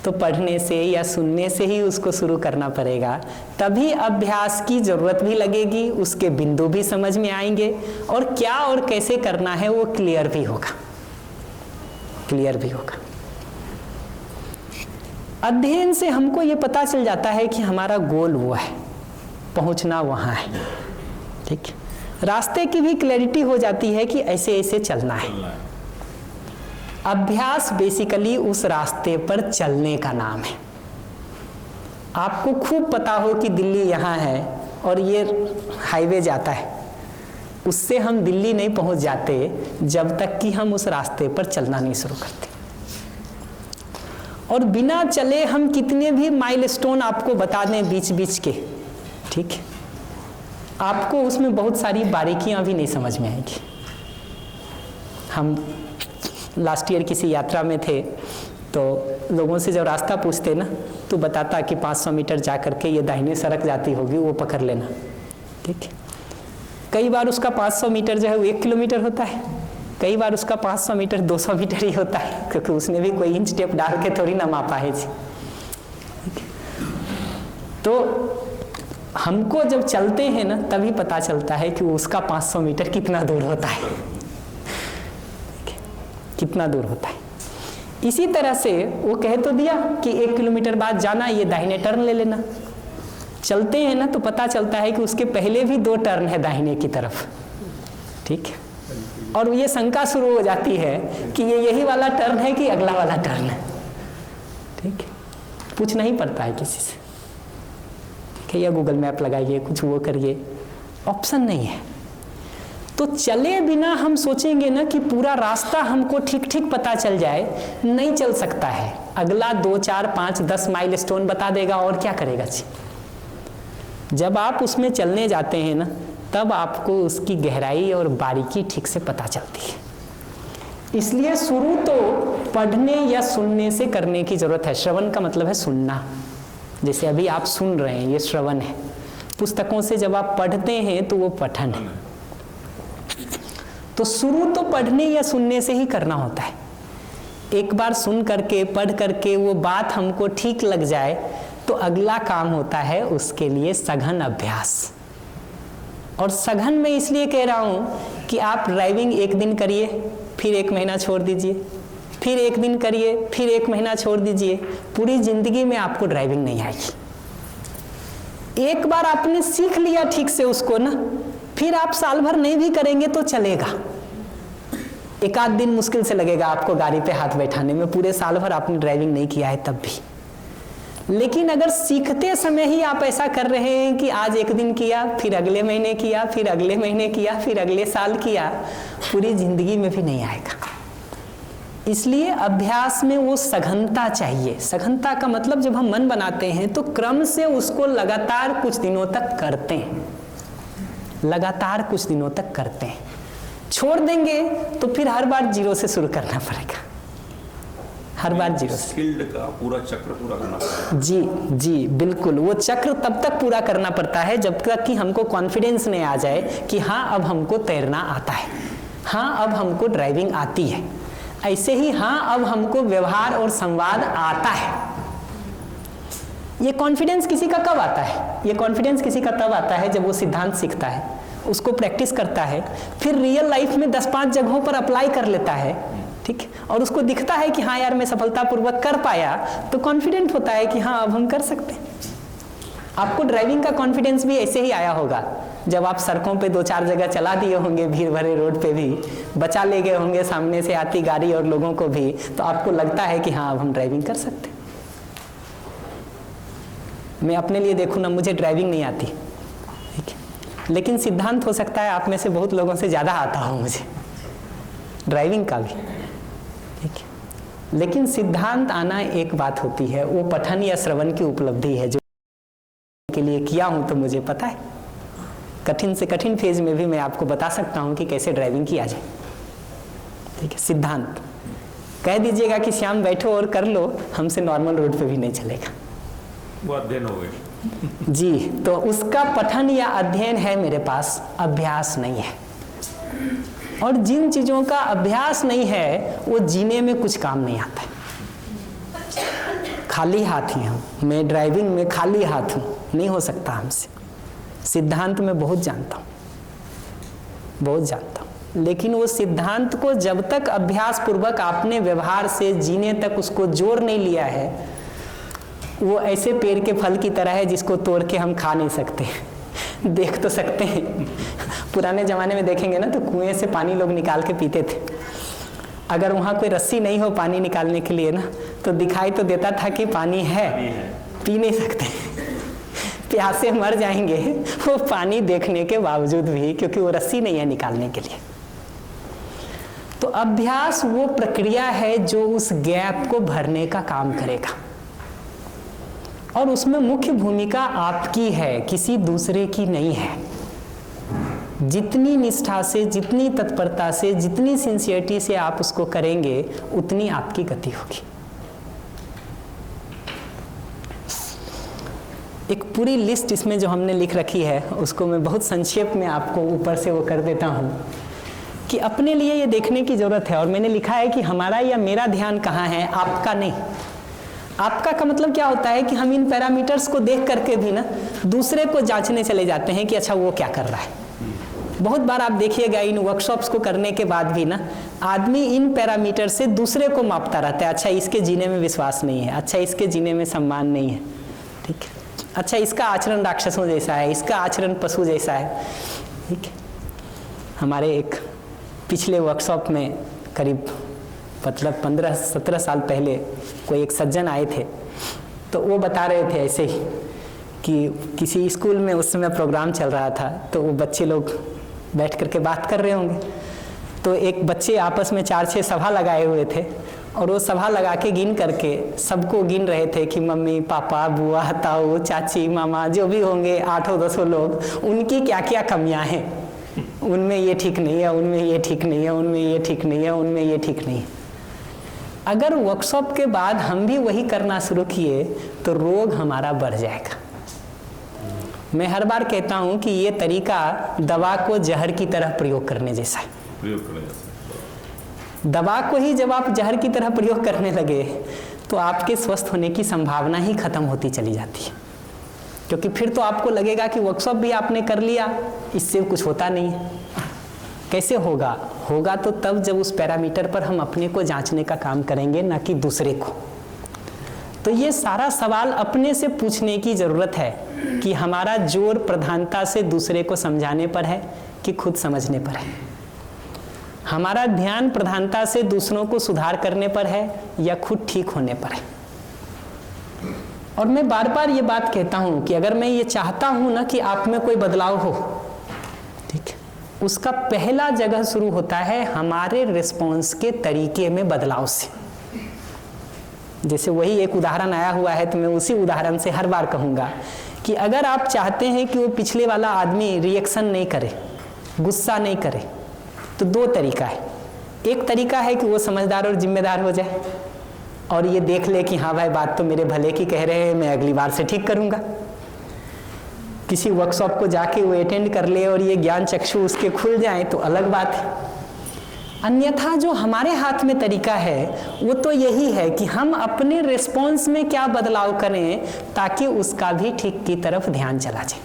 तो पढ़ने से या सुनने से ही उसको शुरू करना पड़ेगा, तभी अभ्यास की जरूरत भी लगेगी, उसके बिंदु भी समझ में आएंगे, और क्या और कैसे करना है वो क्लियर भी होगा। अध्ययन से हमको ये पता चल जाता है कि हमारा गोल वो है, पहुंचना वहां है, ठीक, रास्ते की भी क्लैरिटी हो जाती है कि ऐसे ऐसे चलना है। अभ्यास बेसिकली उस रास्ते पर चलने का नाम है। आपको खूब पता हो कि दिल्ली यहाँ है और ये हाईवे जाता है, उससे हम दिल्ली नहीं पहुँच जाते जब तक कि हम उस रास्ते पर चलना नहीं शुरू करते। और बिना चले हम कितने भी माइलस्टोन आपको बता दें बीच बीच के, ठीक है, आपको उसमें बहुत सारी बारीकियां भी नहीं समझ में आएगी। हम लास्ट ईयर किसी यात्रा में थे, तो लोगों से जब रास्ता पूछते ना तो बताता कि 500 मीटर जा करके ये दाहिने सड़क जाती होगी, वो पकड़ लेना, ठीक है। कई बार उसका 500 मीटर जो है वो 1 किलोमीटर होता है, कई बार उसका 500 मीटर 200 मीटर ही होता है, क्योंकि उसने भी कोई इंच टेप डाल के थोड़ी ना मापा है जी। तो हमको जब चलते हैं ना तभी पता चलता है कि उसका 500 मीटर कितना दूर होता है, कितना दूर होता है। इसी तरह से वो कह तो दिया कि 1 किलोमीटर बाद जाना, ये दाहिने टर्न ले लेना। चलते हैं ना तो पता चलता है कि उसके पहले भी 2 टर्न है दाहिने की तरफ, ठीक है। और ये शंका शुरू हो जाती है कि ये यही वाला टर्न है कि अगला वाला टर्न है, ठीक है। पूछना ही पड़ता है किसी से, ठीक है, या गूगल मैप लगाइए, कुछ वो करिए, ऑप्शन नहीं है। तो चले बिना हम सोचेंगे ना कि पूरा रास्ता हमको ठीक ठीक पता चल जाए, नहीं चल सकता है। अगला 2, 4, 5, 10 माइलस्टोन बता देगा और क्या करेगा जी। जब आप उसमें चलने जाते हैं ना तब आपको उसकी गहराई और बारीकी ठीक से पता चलती है। इसलिए शुरू तो पढ़ने या सुनने से करने की जरूरत है। श्रवण का मतलब है सुनना, जैसे अभी आप सुन रहे हैं, ये श्रवण है। पुस्तकों से जब आप पढ़ते हैं तो वो पठन है। तो शुरू तो पढ़ने या सुनने से ही करना होता है। एक बार सुन करके पढ़ करके वो बात हमको ठीक लग जाए तो अगला काम होता है उसके लिए सघन अभ्यास। और सघन में इसलिए कह रहा हूँ कि आप ड्राइविंग 1 दिन करिए, फिर 1 महीना छोड़ दीजिए, फिर 1 दिन करिए, फिर 1 महीना छोड़ दीजिए, पूरी जिंदगी में आपको ड्राइविंग नहीं आएगी। एक बार आपने सीख लिया ठीक से उसको ना, फिर आप साल भर नहीं भी करेंगे तो चलेगा। 1 आध दिन मुश्किल से लगेगा आपको गाड़ी पे हाथ बैठाने में, पूरे साल भर आपने ड्राइविंग नहीं किया है तब भी। लेकिन अगर सीखते समय ही आप ऐसा कर रहे हैं कि आज 1 दिन किया, फिर अगले महीने किया, फिर अगले महीने किया, फिर अगले साल किया, पूरी जिंदगी में भी नहीं आएगा। इसलिए अभ्यास में वो सघनता चाहिए। सघनता का मतलब जब हम मन बनाते हैं तो क्रम से उसको लगातार कुछ दिनों तक करते हैं, लगातार कुछ दिनों तक करते हैं। छोड़ देंगे तो फिर हर बार 0 से शुरू करना पड़ेगा, हर बार 0 से। फील्ड का पूरा चक्र पूरा करना पड़ता है। जी जी बिल्कुल, वो चक्र तब तक पूरा करना पड़ता है जब तक कि हमको कॉन्फिडेंस नहीं आ जाए कि हाँ अब हमको तैरना आता है, हाँ अब हमको ड्राइविंग आती है। ऐसे ही हाँ अब हमको व्यवहार और संवाद आता है। ये कॉन्फिडेंस किसी का कब आता है? ये कॉन्फिडेंस किसी का तब आता है जब वो सिद्धांत सीखता है, उसको प्रैक्टिस करता है, फिर रियल लाइफ में 10-5 जगहों पर अप्लाई कर लेता है, ठीक, और उसको दिखता है कि हाँ यार मैं सफलतापूर्वक कर पाया, तो कॉन्फिडेंट होता है कि हाँ अब हम कर सकते हैं। आपको ड्राइविंग का कॉन्फिडेंस भी ऐसे ही आया होगा जब आप सड़कों पे 2-4 जगह चला दिए होंगे, भीड़ भरे रोड पे भी बचा ले गए होंगे सामने से आती गाड़ी और लोगों को भी, तो आपको लगता है कि हाँ अब हम ड्राइविंग कर सकते हैं। मैं अपने लिए देखूँ ना, मुझे ड्राइविंग नहीं आती, ठीक है, लेकिन सिद्धांत हो सकता है आप में से बहुत लोगों से ज़्यादा आता हो मुझे ड्राइविंग का भी, ठीक है। लेकिन सिद्धांत आना एक बात होती है, वो पठन या श्रवण की उपलब्धि है जो के लिए किया हूं तो मुझे पता है। कठिन से कठिन फेज में भी मैं आपको बता सकता हूं कि कैसे ड्राइविंग किया जाए, ठीक है। सिद्धांत कह दीजिएगा कि श्याम बैठो और कर लो, हमसे नॉर्मल रोड पे भी नहीं चलेगा, वो अध्ययन हो गए जी। तो उसका पठन या अध्ययन है मेरे पास, अभ्यास नहीं है। और जिन चीजों का अभ्यास नहीं है वो जीने में कुछ काम नहीं आता है। खाली हाथ ही हम, मैं ड्राइविंग में खाली हाथ हूं, नहीं हो सकता हमसे। सिद्धांत में बहुत जानता हूं, बहुत जानता हूं, लेकिन वो सिद्धांत को जब तक अभ्यास पूर्वक आपने व्यवहार से जीने तक उसको जोड़ नहीं लिया है, वो ऐसे पेड़ के फल की तरह है जिसको तोड़ के हम खा नहीं सकते, देख तो सकते हैं। पुराने ज़माने में देखेंगे ना तो कुएं से पानी लोग निकाल के पीते थे। अगर वहाँ कोई रस्सी नहीं हो पानी निकालने के लिए ना, तो दिखाई तो देता था कि पानी है, पी नहीं सकते, प्यासे मर जाएंगे वो पानी देखने के बावजूद भी, क्योंकि वो रस्सी नहीं है निकालने के लिए। तो अभ्यास वो प्रक्रिया है जो उस गैप को भरने का काम करेगा, और उसमें मुख्य भूमिका आपकी है, किसी दूसरे की नहीं है। जितनी निष्ठा से, जितनी तत्परता से, जितनी सिंसियरिटी से आप उसको करेंगे, उतनी आपकी गति होगी। एक पूरी लिस्ट इसमें जो हमने लिख रखी है, उसको मैं बहुत संक्षेप में आपको ऊपर से वो कर देता हूँ कि अपने लिए ये देखने की ज़रूरत है। और मैंने लिखा है कि हमारा या मेरा ध्यान कहाँ है, आपका नहीं। आपका का मतलब क्या होता है कि हम इन पैरामीटर्स को देख करके भी ना दूसरे को जांचने चले जाते हैं कि अच्छा वो क्या कर रहा है। बहुत बार आप देखिएगा इन वर्कशॉप्स को करने के बाद भी ना आदमी इन पैरामीटर से दूसरे को मापता रहता है। अच्छा इसके जीने में विश्वास नहीं है, अच्छा इसके जीने में सम्मान नहीं है, ठीक है, अच्छा इसका आचरण राक्षसों जैसा है, इसका आचरण पशु जैसा है, ठीक है। हमारे एक पिछले वर्कशॉप में करीब मतलब 15-17 साल पहले कोई एक सज्जन आए थे, तो वो बता रहे थे ऐसे ही कि किसी स्कूल में उस समय प्रोग्राम चल रहा था, तो वो बच्चे लोग बैठ करके बात कर रहे होंगे। तो एक बच्चे आपस में 4-6 सभा लगाए हुए थे, और वो सभा लगा के गिन करके सबको गिन रहे थे कि मम्मी पापा बुआ ताऊ चाची मामा जो भी होंगे 8-10 लोग, उनकी क्या क्या कमियां हैं, उनमें ये ठीक नहीं है, उनमें ये ठीक नहीं है, उनमें ये ठीक नहीं है, उनमें ये ठीक नहीं है। अगर वर्कशॉप के बाद हम भी वही करना शुरू किए तो रोग हमारा बढ़ जाएगा। मैं हर बार कहता हूं कि ये तरीका दवा को जहर की तरह प्रयोग करने जैसा है। दवा को ही जब आप जहर की तरह प्रयोग करने लगे तो आपके स्वस्थ होने की संभावना ही खत्म होती चली जाती है, क्योंकि फिर तो आपको लगेगा कि वर्कशॉप भी आपने कर लिया, इससे कुछ होता नहीं है। कैसे होगा? होगा तो तब जब उस पैरामीटर पर हम अपने को जांचने का काम करेंगे, ना कि दूसरे को। तो ये सारा सवाल अपने से पूछने की जरूरत है कि हमारा जोर प्रधानता से दूसरे को समझाने पर है कि खुद समझने पर है। हमारा ध्यान प्रधानता से दूसरों को सुधार करने पर है या खुद ठीक होने पर है। और मैं बार बार ये बात कहता हूं कि अगर मैं ये चाहता हूं ना कि आप में कोई बदलाव हो, ठीक है, उसका पहला जगह शुरू होता है हमारे रिस्पॉन्स के तरीके में बदलाव से। जैसे वही एक उदाहरण आया हुआ है, तो मैं उसी उदाहरण से हर बार कहूंगा कि अगर आप चाहते हैं कि वो पिछले वाला आदमी रिएक्शन नहीं करे, गुस्सा नहीं करे, तो 2 तरीका है। एक तरीका है कि वो समझदार और जिम्मेदार हो जाए और ये देख ले कि हाँ भाई बात तो मेरे भले की कह रहे हैं, मैं अगली बार से ठीक करूंगा। किसी वर्कशॉप को जाके वो अटेंड कर ले और ये ज्ञान चक्षु उसके खुल जाए तो अलग बात है। अन्यथा जो हमारे हाथ में तरीका है वो तो यही है कि हम अपने रिस्पॉन्स में क्या बदलाव करें ताकि उसका भी ठीक की तरफ ध्यान चला जाए।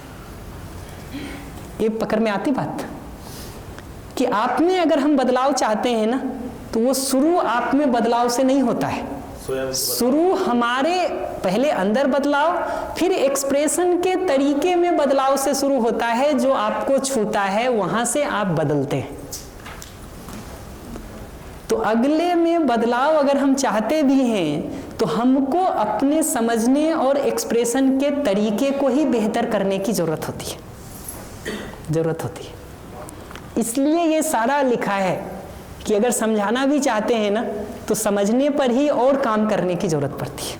ये पकड़ में आती बात कि आप में अगर हम बदलाव चाहते हैं ना, तो वो शुरू आप में बदलाव से नहीं होता है। शुरू हमारे पहले अंदर बदलाव, फिर एक्सप्रेशन के तरीके में बदलाव से शुरू होता है। जो आपको छूता है वहां से आप बदलते हैं। तो अगले में बदलाव अगर हम चाहते भी हैं तो हमको अपने समझने और एक्सप्रेशन के तरीके को ही बेहतर करने की जरूरत होती है। इसलिए ये सारा लिखा है कि अगर समझाना भी चाहते हैं ना, तो समझने पर ही और काम करने की जरूरत पड़ती है।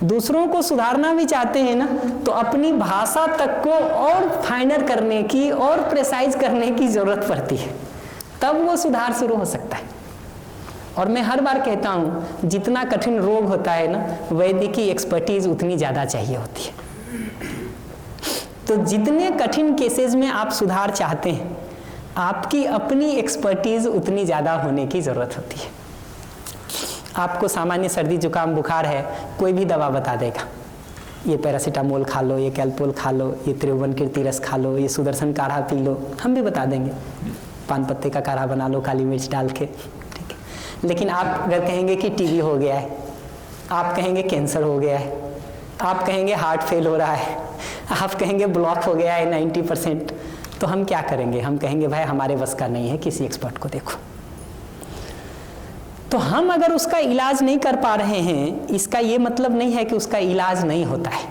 दूसरों को सुधारना भी चाहते हैं ना, तो अपनी भाषा तक को और फाइनर करने की और प्रेसाइज करने की जरूरत पड़ती है, तब वो सुधार शुरू हो सकता है। और मैं हर बार कहता हूं, जितना कठिन रोग होता है ना, वैद्य की एक्सपर्टीज उतनी ज्यादा चाहिए होती है। तो जितने कठिन केसेस में आप सुधार चाहते हैं, आपकी अपनी एक्सपर्टीज उतनी ज्यादा होने की जरूरत होती है। आपको सामान्य सर्दी जुकाम बुखार है, कोई भी दवा बता देगा, ये पैरासीटामोल खा लो, ये कैल्पोल खा लो, ये त्रिभुवन कीर्ति रस खा लो, ये सुदर्शन काढ़ा पी लो, हम भी बता देंगे, पान पत्ते का काढ़ा बना लो काली मिर्च डाल के, ठीक है। लेकिन आप अगर कहेंगे कि टीबी हो गया है, आप कहेंगे कैंसर हो गया है, आप कहेंगे हार्ट फेल हो रहा है, आप कहेंगे ब्लॉक हो गया है 90%, तो हम क्या करेंगे? हम कहेंगे भाई हमारे बस का नहीं है, किसी एक्सपर्ट को देखो। तो हम अगर उसका इलाज नहीं कर पा रहे हैं, इसका ये मतलब नहीं है कि उसका इलाज नहीं होता है।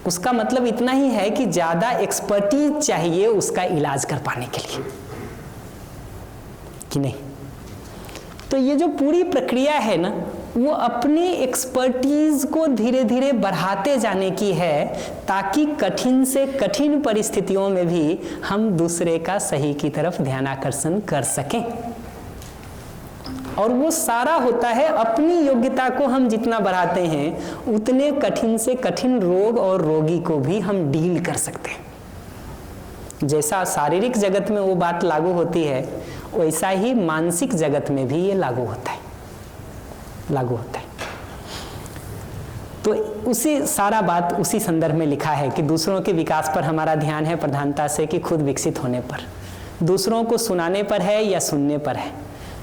उसका मतलब इतना ही है कि ज़्यादा एक्सपर्टीज चाहिए उसका इलाज कर पाने के लिए, कि नहीं? तो ये जो पूरी प्रक्रिया है ना, वो अपनी एक्सपर्टीज को धीरे धीरे बढ़ाते जाने की है, ताकि कठिन से कठिन परिस्थितियों में भी हम दूसरे का सही की तरफ ध्यानाकर्षण कर सकें। और वो सारा होता है अपनी योग्यता को हम जितना बढ़ाते हैं, उतने कठिन से कठिन रोग और रोगी को भी हम डील कर सकते हैं। जैसा शारीरिक जगत में वो बात लागू होती है, वैसा ही मानसिक जगत में भी ये लागू होता है। तो उसी सारा बात उसी संदर्भ में लिखा है कि दूसरों के विकास पर हमारा ध्यान है प्रधानता से, कि खुद विकसित होने पर, दूसरों को सुनाने पर है या सुनने पर है,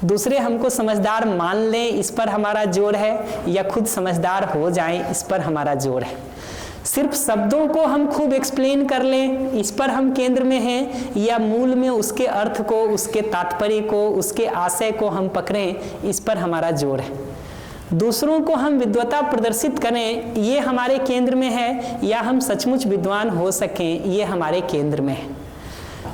दूसरे हमको समझदार मान लें इस पर हमारा जोर है, या खुद समझदार हो जाएं इस पर हमारा जोर है। सिर्फ शब्दों को हम खूब एक्सप्लेन कर लें इस पर हम केंद्र में हैं, या मूल में उसके अर्थ को, उसके तात्पर्य को, उसके आशय को हम पकड़ें, इस पर हमारा जोर है। दूसरों को हम विद्वता प्रदर्शित करें, ये हमारे केंद्र में है, या हम सचमुच विद्वान हो सकें, ये हमारे केंद्र में है।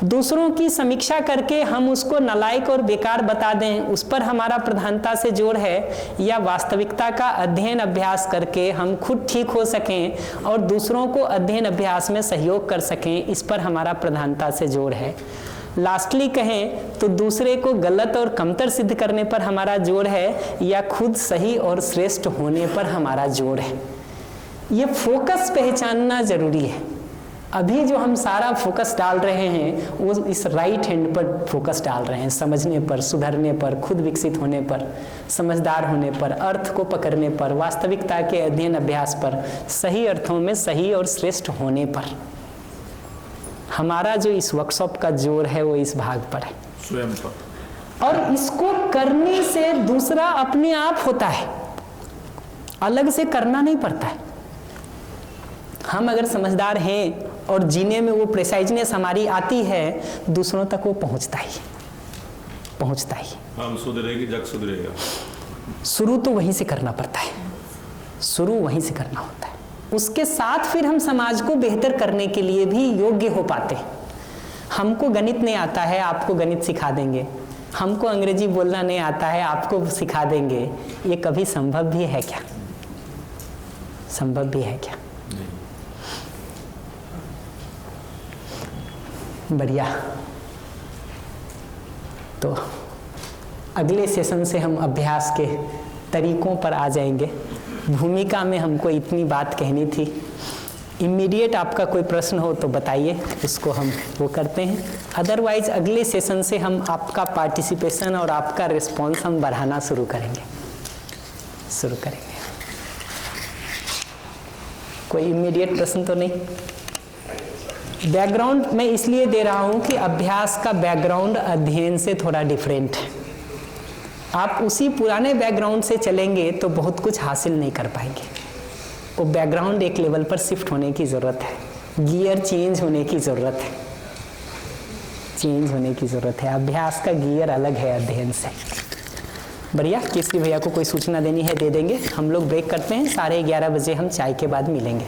दूसरों की समीक्षा करके हम उसको नालायक और बेकार बता दें, उस पर हमारा प्रधानता से जोर है, या वास्तविकता का अध्ययन अभ्यास करके हम खुद ठीक हो सकें और दूसरों को अध्ययन अभ्यास में सहयोग कर सकें, इस पर हमारा प्रधानता से जोर है। लास्टली कहें तो दूसरे को गलत और कमतर सिद्ध करने पर हमारा जोर है, या खुद सही और श्रेष्ठ होने पर हमारा जोर है। ये फोकस पहचानना जरूरी है। अभी जो हम सारा फोकस डाल रहे हैं वो इस राइट हैंड पर फोकस डाल रहे हैं, समझने पर, सुधरने पर, खुद विकसित होने पर, समझदार होने पर, अर्थ को पकड़ने पर, वास्तविकता के अध्ययन अभ्यास पर, सही अर्थों में सही और श्रेष्ठ होने पर। हमारा जो इस वर्कशॉप का जोर है वो इस भाग पर है, स्वयं पर। और इसको करने से दूसरा अपने आप होता है, अलग से करना नहीं पड़ता है। हम अगर समझदार हैं और जीने में वो प्रेसाइजनेस हमारी आती है, दूसरों तक वो पहुंचता ही। हम सुधरेगी जग सुधरेगा। शुरू तो वहीं से करना पड़ता है, शुरू वहीं से करना होता है। उसके साथ फिर हम समाज को बेहतर करने के लिए भी योग्य हो पाते हैं। हमको गणित नहीं आता है, आपको गणित सिखा देंगे। हमको अंग्रेजी बोलना नहीं आता है, आपको सिखा देंगे। ये कभी संभव भी है क्या? संभव भी है क्या? बढ़िया। तो अगले सेशन से हम अभ्यास के तरीकों पर आ जाएंगे। भूमिका में हमको इतनी बात कहनी थी। इमीडिएट आपका कोई प्रश्न हो तो बताइए, उसको हम वो करते हैं। अदरवाइज अगले सेशन से हम आपका पार्टिसिपेशन और आपका रिस्पॉन्स हम बढ़ाना शुरू करेंगे। कोई इमीडिएट प्रश्न तो नहीं? बैकग्राउंड मैं इसलिए दे रहा हूँ कि अभ्यास का बैकग्राउंड अध्ययन से थोड़ा डिफरेंट है। आप उसी पुराने बैकग्राउंड से चलेंगे तो बहुत कुछ हासिल नहीं कर पाएंगे। वो बैकग्राउंड एक लेवल पर शिफ्ट होने की ज़रूरत है, गियर चेंज होने की ज़रूरत है। अभ्यास का गियर अलग है अध्ययन से। बढ़िया। किसी भैया को कोई सूचना देनी है दे देंगे। हम लोग ब्रेक करते हैं, 11:30 बजे हम चाय के बाद मिलेंगे।